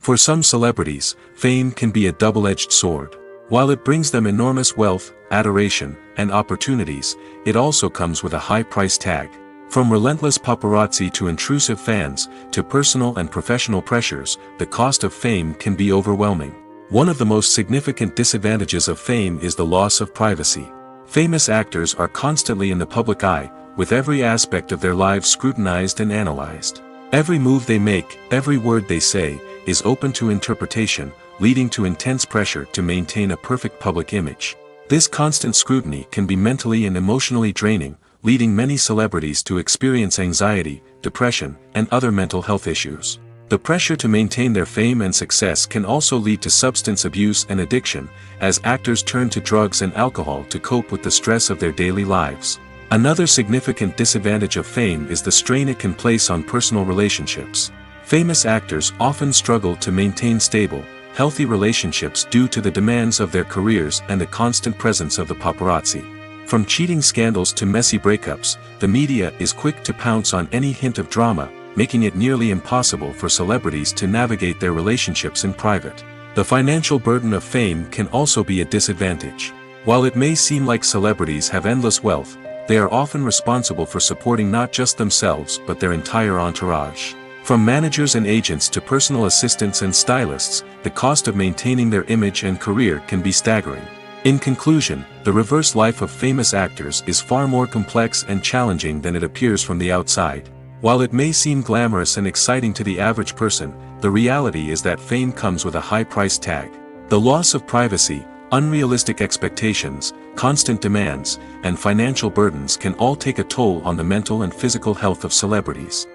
For some celebrities, fame can be a double-edged sword. While it brings them enormous wealth, adoration, and opportunities, it also comes with a high price tag. From relentless paparazzi to intrusive fans, to personal and professional pressures, the cost of fame can be overwhelming. One of the most significant disadvantages of fame is the loss of privacy. Famous actors are constantly in the public eye, with every aspect of their lives scrutinized and analyzed. Every move they make, every word they say, is open to interpretation, leading to intense pressure to maintain a perfect public image. This constant scrutiny can be mentally and emotionally draining, leading many celebrities to experience anxiety, depression, and other mental health issues. The pressure to maintain their fame and success can also lead to substance abuse and addiction, as actors turn to drugs and alcohol to cope with the stress of their daily lives. Another significant disadvantage of fame is the strain it can place on personal relationships. Famous actors often struggle to maintain stable, healthy relationships due to the demands of their careers and the constant presence of the paparazzi. From cheating scandals to messy breakups, the media is quick to pounce on any hint of drama, making it nearly impossible for celebrities to navigate their relationships in private. The financial burden of fame can also be a disadvantage. While it may seem like celebrities have endless wealth, they are often responsible for supporting not just themselves but their entire entourage. From managers and agents to personal assistants and stylists, the cost of maintaining their image and career can be staggering. In conclusion, the reverse life of famous actors is far more complex and challenging than it appears from the outside. While it may seem glamorous and exciting to the average person, the reality is that fame comes with a high price tag. The loss of privacy, unrealistic expectations, constant demands, and financial burdens can all take a toll on the mental and physical health of celebrities.